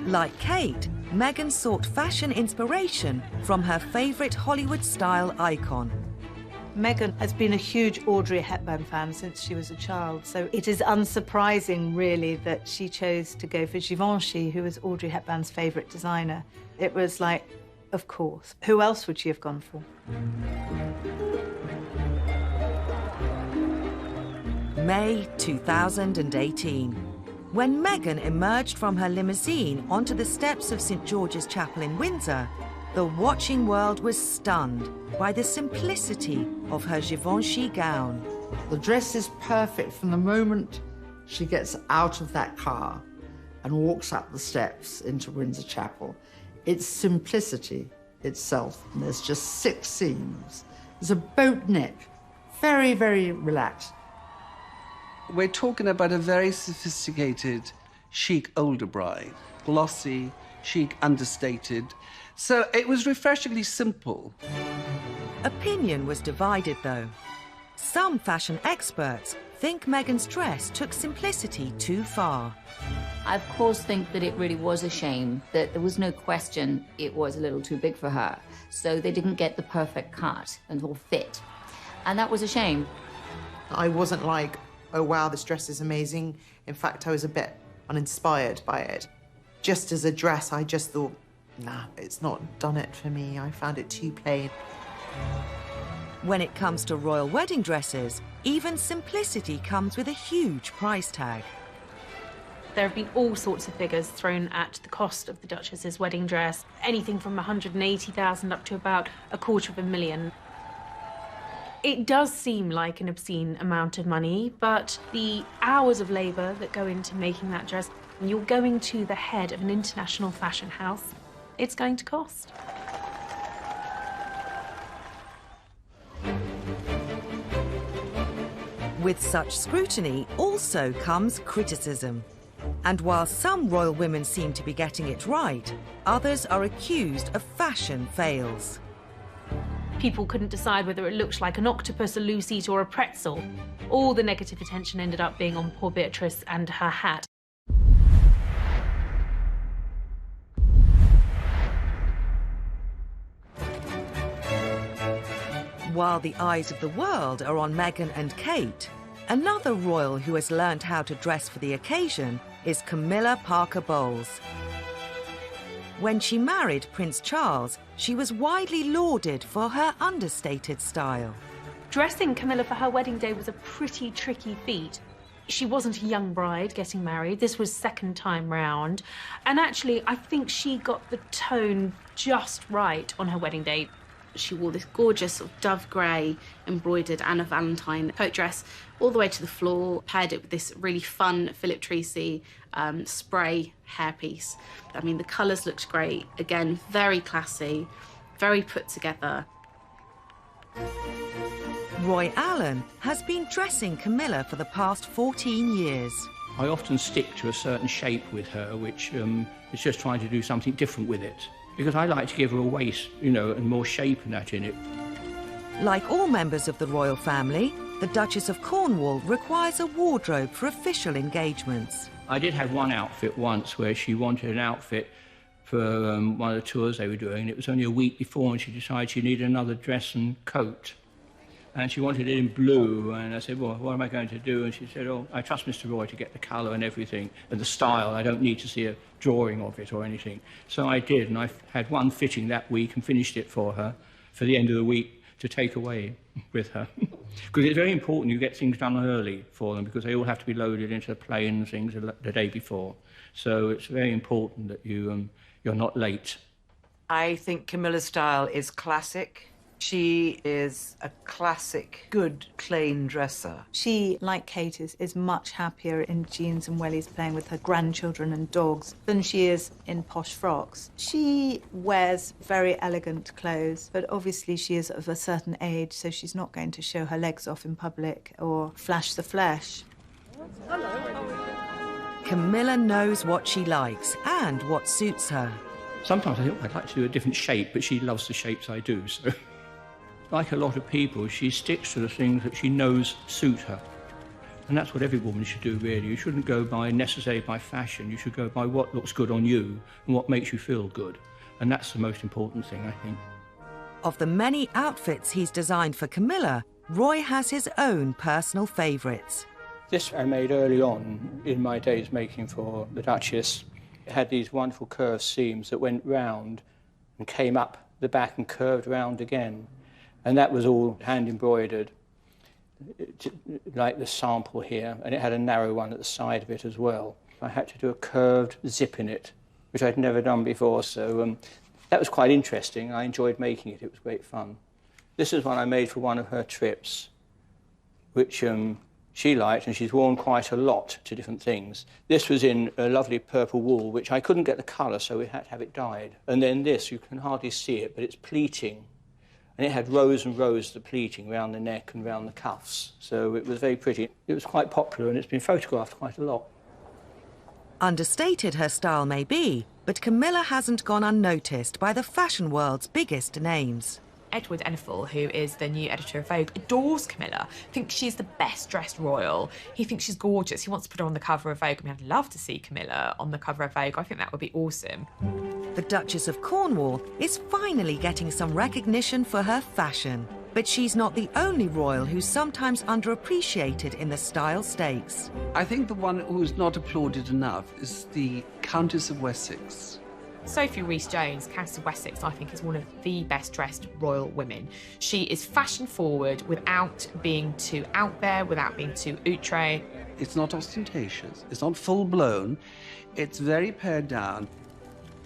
Like Kate, Meghan sought fashion inspiration from her favourite Hollywood-style icon. Meghan has been a huge Audrey Hepburn fan since she was a child, so it is unsurprising, really, that she chose to go for Givenchy, who was Audrey Hepburn's favourite designer. It was like, of course. Who else would she have gone for? May 2018. When Meghan emerged from her limousine onto the steps of St George's Chapel in Windsor, the watching world was stunned by the simplicity of her Givenchy gown. The dress is perfect from the moment she gets out of that car and walks up the steps into Windsor Chapel. It's simplicity itself. And there's just 6 seams. There's a boat neck, very, very relaxed. We're talking about a very sophisticated, chic older bride. Glossy, chic, understated. So it was refreshingly simple. Opinion was divided, though. Some fashion experts think Meghan's dress took simplicity too far. I, of course, think that it really was a shame, that there was no question it was a little too big for her. So they didn't get the perfect cut and all fit. And that was a shame. I wasn't like, oh, wow, this dress is amazing. In fact, I was a bit uninspired by it. Just as a dress, I just thought, nah, it's not done it for me. I found it too plain. When it comes to royal wedding dresses, even simplicity comes with a huge price tag. There have been all sorts of figures thrown at the cost of the Duchess's wedding dress, anything from 180,000 up to about $250,000. It does seem like an obscene amount of money, but the hours of labour that go into making that dress, when you're going to the head of an international fashion house, it's going to cost. With such scrutiny also comes criticism. And while some royal women seem to be getting it right, others are accused of fashion fails. People couldn't decide whether it looked like an octopus, a loose eat, or a pretzel. All the negative attention ended up being on poor Beatrice and her hat. While the eyes of the world are on Meghan and Kate, another royal who has learned how to dress for the occasion is Camilla Parker Bowles. When she married Prince Charles, she was widely lauded for her understated style. Dressing Camilla for her wedding day was a pretty tricky feat. She wasn't a young bride getting married. This was second time round. And actually, I think she got the tone just right on her wedding day. She wore this gorgeous sort of dove grey embroidered Anna Valentine coat dress all the way to the floor, paired it with this really fun Philip Treacy spray hairpiece. I mean, the colours looked great. Again, very classy, very put together. Roy Allen has been dressing Camilla for the past 14 years. I often stick to a certain shape with her, which is just trying to do something different with it. Because I like to give her a waist, you know, and more shape and that in it. Like all members of the royal family, the Duchess of Cornwall requires a wardrobe for official engagements. I did have one outfit once where she wanted an outfit for one of the tours they were doing. It was only a week before and she decided she needed another dress and coat. And she wanted it in blue, and I said, well, what am I going to do? And she said, oh, I trust Mr. Roy to get the colour and everything, and the style. I don't need to see a drawing of it or anything. So I did, and I had one fitting that week and finished it for her for the end of the week to take away with her. Because it's very important you get things done early for them, because they all have to be loaded into the plane and things the day before. So it's very important that you're not late. I think Camilla's style is classic. She is a classic, good, plain dresser. She, like Kate, is much happier in jeans and wellies playing with her grandchildren and dogs than she is in posh frocks. She wears very elegant clothes, but obviously she is of a certain age, so she's not going to show her legs off in public or flash the flesh. Camilla knows what she likes and what suits her. Sometimes I think I'd like to do a different shape, but she loves the shapes I do, so... Like a lot of people, she sticks to the things that she knows suit her. And that's what every woman should do, really. You shouldn't go necessarily by fashion. You should go by what looks good on you and what makes you feel good. And that's the most important thing, I think. Of the many outfits he's designed for Camilla, Roy has his own personal favourites. This I made early on in my days making for the Duchess. It had these wonderful curved seams that went round and came up the back and curved round again. And that was all hand embroidered. like the sample here, and it had a narrow one at the side of it as well. I had to do a curved zip in it, which I'd never done before, so that was quite interesting. I enjoyed making it. It was great fun. This is one I made for one of her trips, which she liked, and she's worn quite a lot to different things. This was in a lovely purple wool, which I couldn't get the colour, so we had to have it dyed. And then this, you can hardly see it, but it's pleating. And it had rows and rows of pleating around the neck and around the cuffs. So it was very pretty. It was quite popular, and it's been photographed quite a lot. Understated her style may be, but Camilla hasn't gone unnoticed by the fashion world's biggest names. Edward Enninful, who is the new editor of Vogue, adores Camilla, thinks she's the best dressed royal. He thinks she's gorgeous. He wants to put her on the cover of Vogue. I mean, I'd love to see Camilla on the cover of Vogue. I think that would be awesome. The Duchess of Cornwall is finally getting some recognition for her fashion. But she's not the only royal who's sometimes underappreciated in the style stakes. I think the one who's not applauded enough is the Countess of Wessex. Sophie Rhys-Jones, Countess of Wessex, I think is one of the best dressed royal women. She is fashion forward without being too out there, without being too outre. It's not ostentatious, it's not full blown, it's very pared down.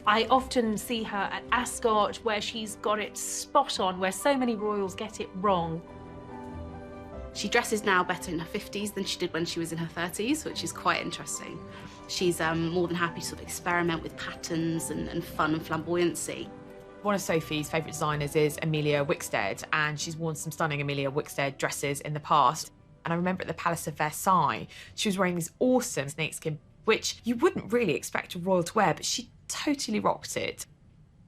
I often see her at Ascot, where she's got it spot on, where so many royals get it wrong. She dresses now better in her 50s than she did when she was in her 30s, which is quite interesting. She's more than happy to sort of experiment with patterns and fun and flamboyancy. One of Sophie's favourite designers is Amelia Wickstead, and she's worn some stunning Amelia Wickstead dresses in the past. And I remember at the Palace of Versailles, she was wearing these awesome snakeskin, which you wouldn't really expect a royal to wear, but she totally rocked it.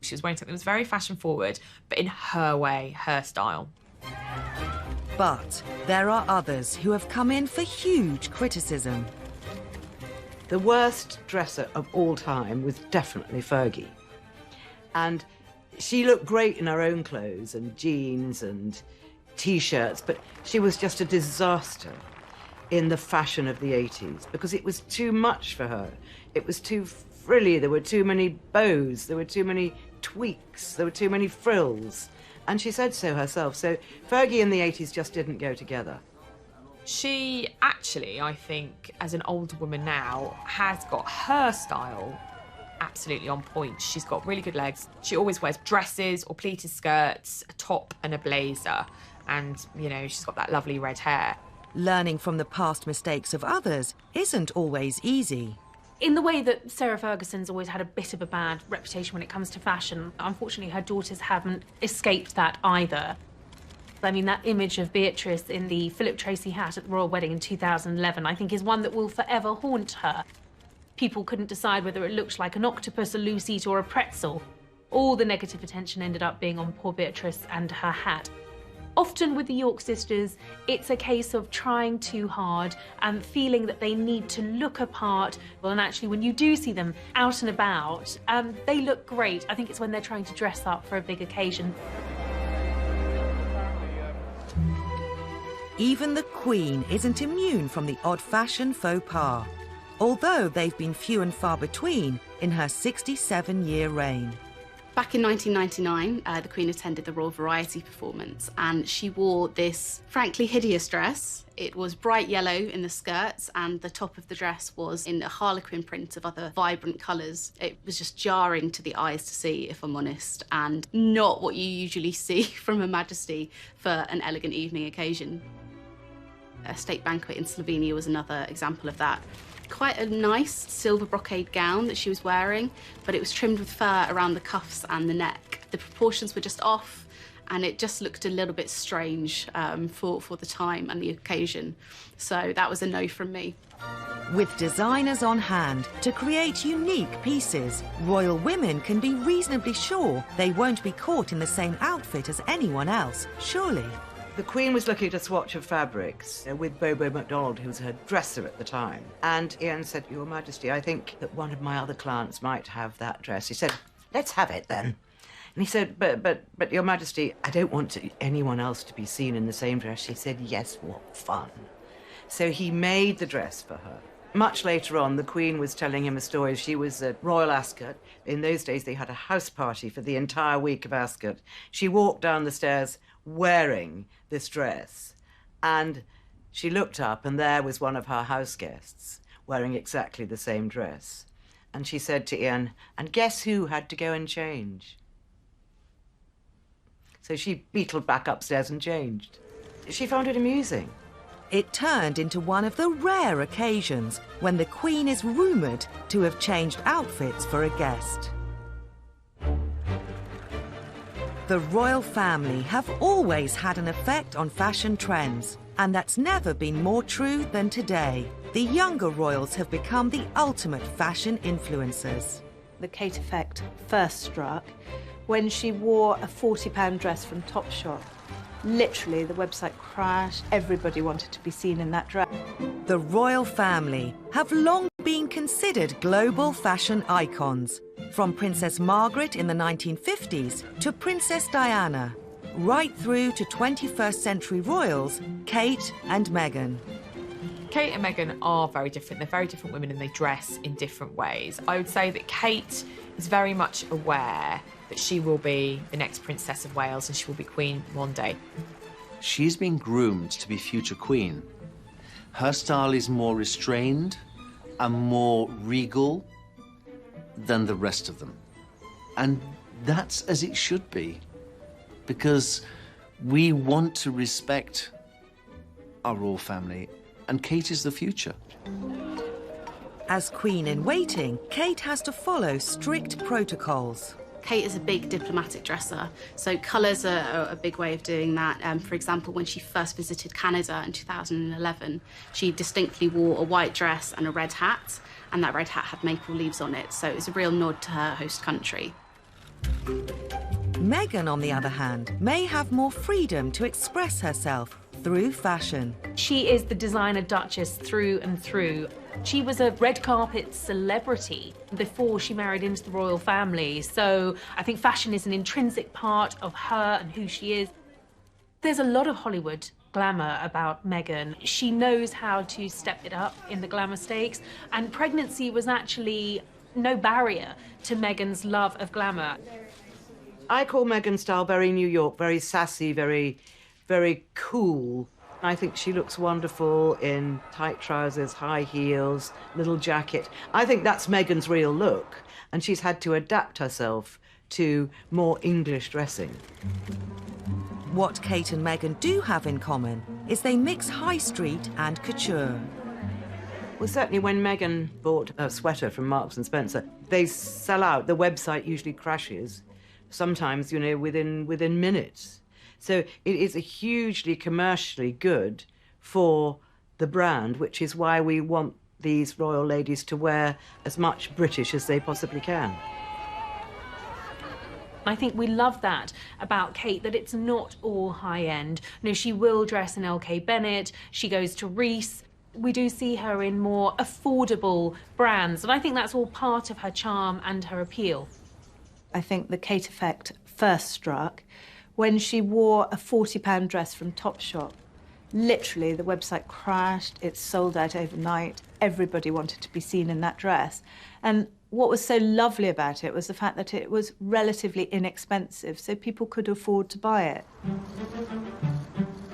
She was wearing something that was very fashion forward, but in her way, her style. But there are others who have come in for huge criticism. The worst dresser of all time was definitely Fergie. And she looked great in her own clothes and jeans and T-shirts, but she was just a disaster in the fashion of the 80s because it was too much for her. It was too frilly, there were too many bows, there were too many tweaks, there were too many frills. And she said so herself. So Fergie in the 80s just didn't go together. She actually, I think, as an older woman now, has got her style absolutely on point. She's got really good legs. She always wears dresses or pleated skirts, a top and a blazer. And, you know, she's got that lovely red hair. Learning from the past mistakes of others isn't always easy. In the way that Sarah Ferguson's always had a bit of a bad reputation when it comes to fashion, unfortunately her daughters haven't escaped that either. I mean, that image of Beatrice in the Philip Tracy hat at the royal wedding in 2011, I think is one that will forever haunt her. People couldn't decide whether it looked like an octopus, a loose eat or a pretzel. All the negative attention ended up being on poor Beatrice and her hat. Often with the York sisters, it's a case of trying too hard and feeling that they need to look apart. Well, and actually, when you do see them out and about, they look great. I think it's when they're trying to dress up for a big occasion. Even the Queen isn't immune from the odd fashion faux pas, although they've been few and far between in her 67-year reign. Back in 1999, the Queen attended the Royal Variety performance and she wore this frankly hideous dress. It was bright yellow in the skirts and the top of the dress was in a harlequin print of other vibrant colours. It was just jarring to the eyes to see, if I'm honest, and not what you usually see from Her Majesty for an elegant evening occasion. A state banquet in Slovenia was another example of that. Quite a nice silver brocade gown that she was wearing, but it was trimmed with fur around the cuffs and the neck. The proportions were just off, and it just looked a little bit strange for the time and the occasion. So that was a no from me. With designers on hand to create unique pieces, royal women can be reasonably sure they won't be caught in the same outfit as anyone else, surely. The Queen was looking at a swatch of fabrics with Bobo MacDonald, who was her dresser at the time. And Ian said, Your Majesty, I think that one of my other clients might have that dress. He said, let's have it then. And he said, but Your Majesty, I don't want anyone else to be seen in the same dress. She said, yes, what fun. So he made the dress for her. Much later on, the Queen was telling him a story. She was at Royal Ascot. In those days, they had a house party for the entire week of Ascot. She walked down the stairs wearing this dress, and She looked up, and there was one of her house guests wearing exactly the same dress. And she said to Ian, "And guess who had to go and change?" So she beetled back upstairs and changed. She found it amusing. It turned into one of the rare occasions when the Queen is rumoured to have changed outfits for a guest. The royal family have always had an effect on fashion trends, and that's never been more true than today. The younger royals have become the ultimate fashion influencers. The Kate effect first struck when she wore a £40 dress from Topshop. Literally, the website crashed. Everybody wanted to be seen in that dress. The royal family have long been considered global fashion icons, from Princess Margaret in the 1950s to Princess Diana, right through to 21st century royals Kate and Meghan. Kate and Meghan are very different. They're very different women and they dress in different ways. I would say that Kate is very much aware that she will be the next Princess of Wales and she will be Queen one day. She's been groomed to be future queen. Her style is more restrained and more regal than the rest of them. And that's as it should be, because we want to respect our royal family, and Kate is the future. As Queen in waiting, Kate has to follow strict protocols. Kate is a big diplomatic dresser, so colours are a big way of doing that. For example, when she first visited Canada in 2011, she distinctly wore a white dress and a red hat, and that red hat had maple leaves on it, so it was a real nod to her host country. Meghan, on the other hand, may have more freedom to express herself through fashion. She is the designer duchess through and through. She was a red carpet celebrity before she married into the royal family, so I think fashion is an intrinsic part of her and who she is. There's a lot of Hollywood glamour about Meghan. She knows how to step it up in the glamour stakes, and pregnancy was actually no barrier to Meghan's love of glamour. I call Meghan's style very New York, very sassy, very cool. I think she looks wonderful in tight trousers, high heels, little jacket. I think that's Meghan's real look, and she's had to adapt herself to more English dressing. What Kate and Meghan do have in common is they mix high street and couture. Well, certainly when Meghan bought a sweater from Marks and Spencer, they sell out. The website usually crashes, sometimes, you know, within minutes. So it is a hugely commercially good for the brand, which is why we want these royal ladies to wear as much British as they possibly can. I think we love that about Kate, that it's not all high-end. You know, she will dress in LK Bennett, she goes to Reiss. We do see her in more affordable brands, and I think that's all part of her charm and her appeal. I think the Kate effect first struck when she wore a £40 dress from Topshop. Literally, the website crashed, it sold out overnight. Everybody wanted to be seen in that dress. And what was so lovely about it was the fact that it was relatively inexpensive, so people could afford to buy it.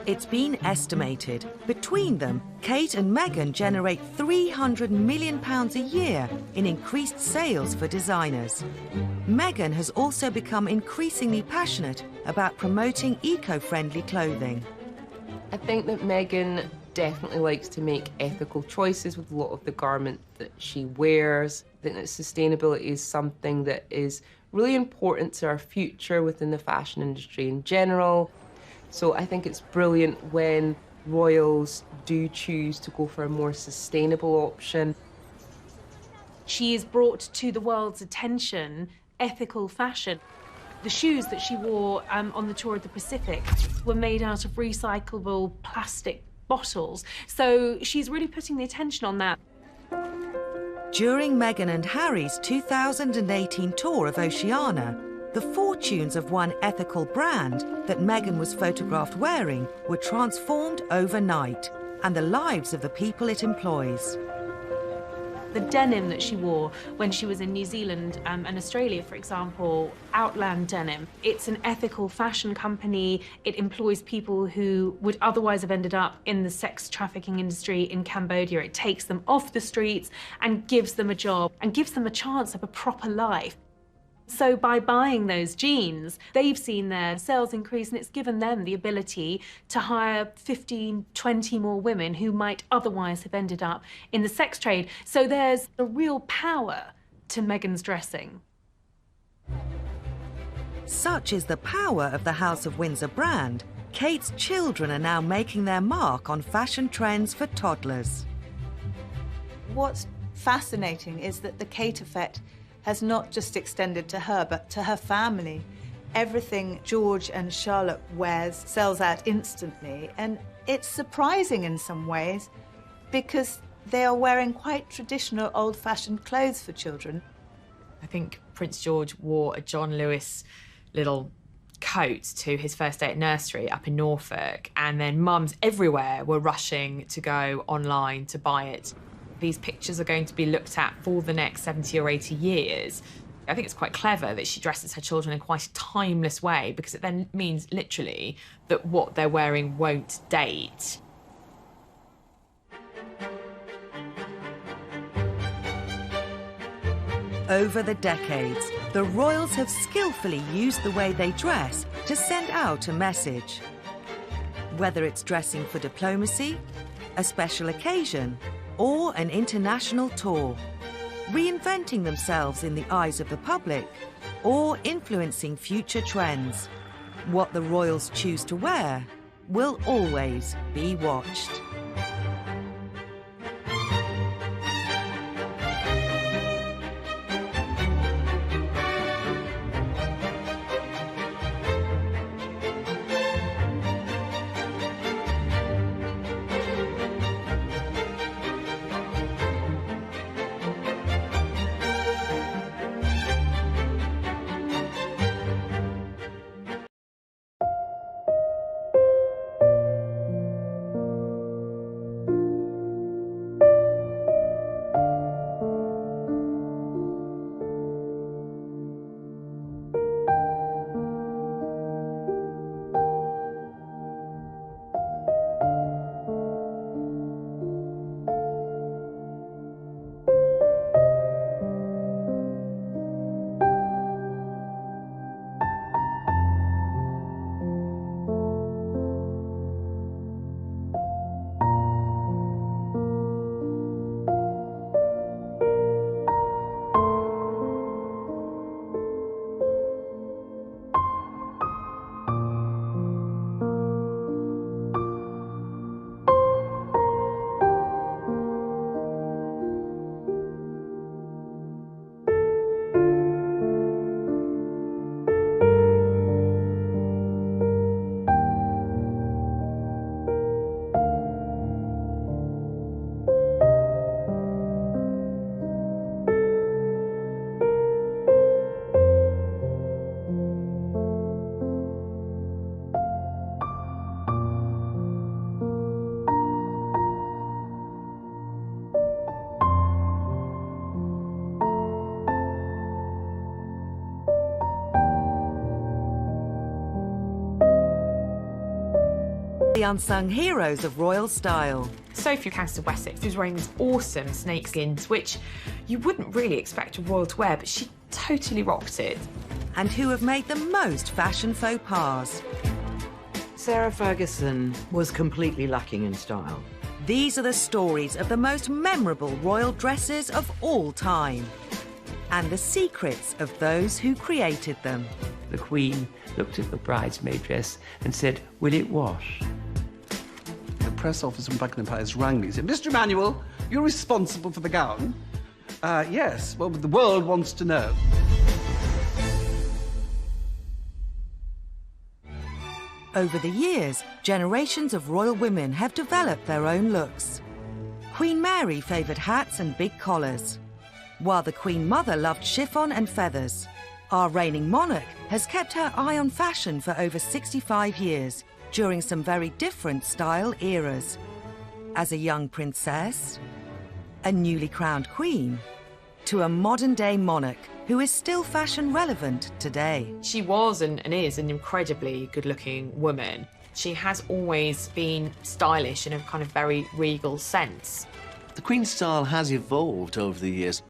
It's been estimated, between them, Kate and Meghan generate £300 million a year in increased sales for designers. Meghan has also become increasingly passionate about promoting eco-friendly clothing. I think that Meghan definitely likes to make ethical choices with a lot of the garment that she wears. I think that sustainability is something that is really important to our future within the fashion industry in general. So I think it's brilliant when royals do choose to go for a more sustainable option. She has brought to the world's attention ethical fashion. The shoes that she wore on the tour of the Pacific were made out of recyclable plastic bottles. So she's really putting the attention on that. During Meghan and Harry's 2018 tour of Oceania, the fortunes of one ethical brand that Meghan was photographed wearing were transformed overnight, and the lives of the people it employs. The denim that she wore when she was in New Zealand and Australia, for example, Outland Denim. It's an ethical fashion company. It employs people who would otherwise have ended up in the sex trafficking industry in Cambodia. It takes them off the streets and gives them a job and gives them a chance of a proper life. So by buying those jeans, they've seen their sales increase, and it's given them the ability to hire 15, 20 more women who might otherwise have ended up in the sex trade. So there's a real power to Meghan's dressing. Such is the power of the House of Windsor brand, Kate's children are now making their mark on fashion trends for toddlers. What's fascinating is that the Kate effect has not just extended to her, but to her family. Everything George and Charlotte wears sells out instantly, and it's surprising in some ways because they are wearing quite traditional, old-fashioned clothes for children. I think Prince George wore a John Lewis little coat to his first day at nursery up in Norfolk, and then mums everywhere were rushing to go online to buy it. These pictures are going to be looked at for the next 70 or 80 years. I think it's quite clever that she dresses her children in quite a timeless way, because it then means literally that what they're wearing won't date. Over the decades, the royals have skillfully used the way they dress to send out a message. Whether it's dressing for diplomacy, a special occasion, or an international tour, reinventing themselves in the eyes of the public, or influencing future trends. What the royals choose to wear will always be watched. The unsung heroes of royal style. Sophie, Countess of Wessex, was wearing these awesome snakeskins, which you wouldn't really expect a royal to wear, but she totally rocked it. And who have made the most fashion faux pas. Sarah Ferguson was completely lacking in style. These are the stories of the most memorable royal dresses of all time, and the secrets of those who created them. The Queen looked at the bridesmaid dress and said, "Will it wash?" The press officer from Buckingham Palace rang me and said, "Mr. Emanuel, you're responsible for the gown?" Yes, well, the world wants to know. Over the years, generations of royal women have developed their own looks. Queen Mary favoured hats and big collars, while the Queen Mother loved chiffon and feathers. Our reigning monarch has kept her eye on fashion for over 65 years, during some very different style eras. As a young princess, a newly crowned queen, to a modern-day monarch who is still fashion relevant today. She was and is an incredibly good-looking woman. She has always been stylish in a kind of very regal sense. The Queen's style has evolved over the years.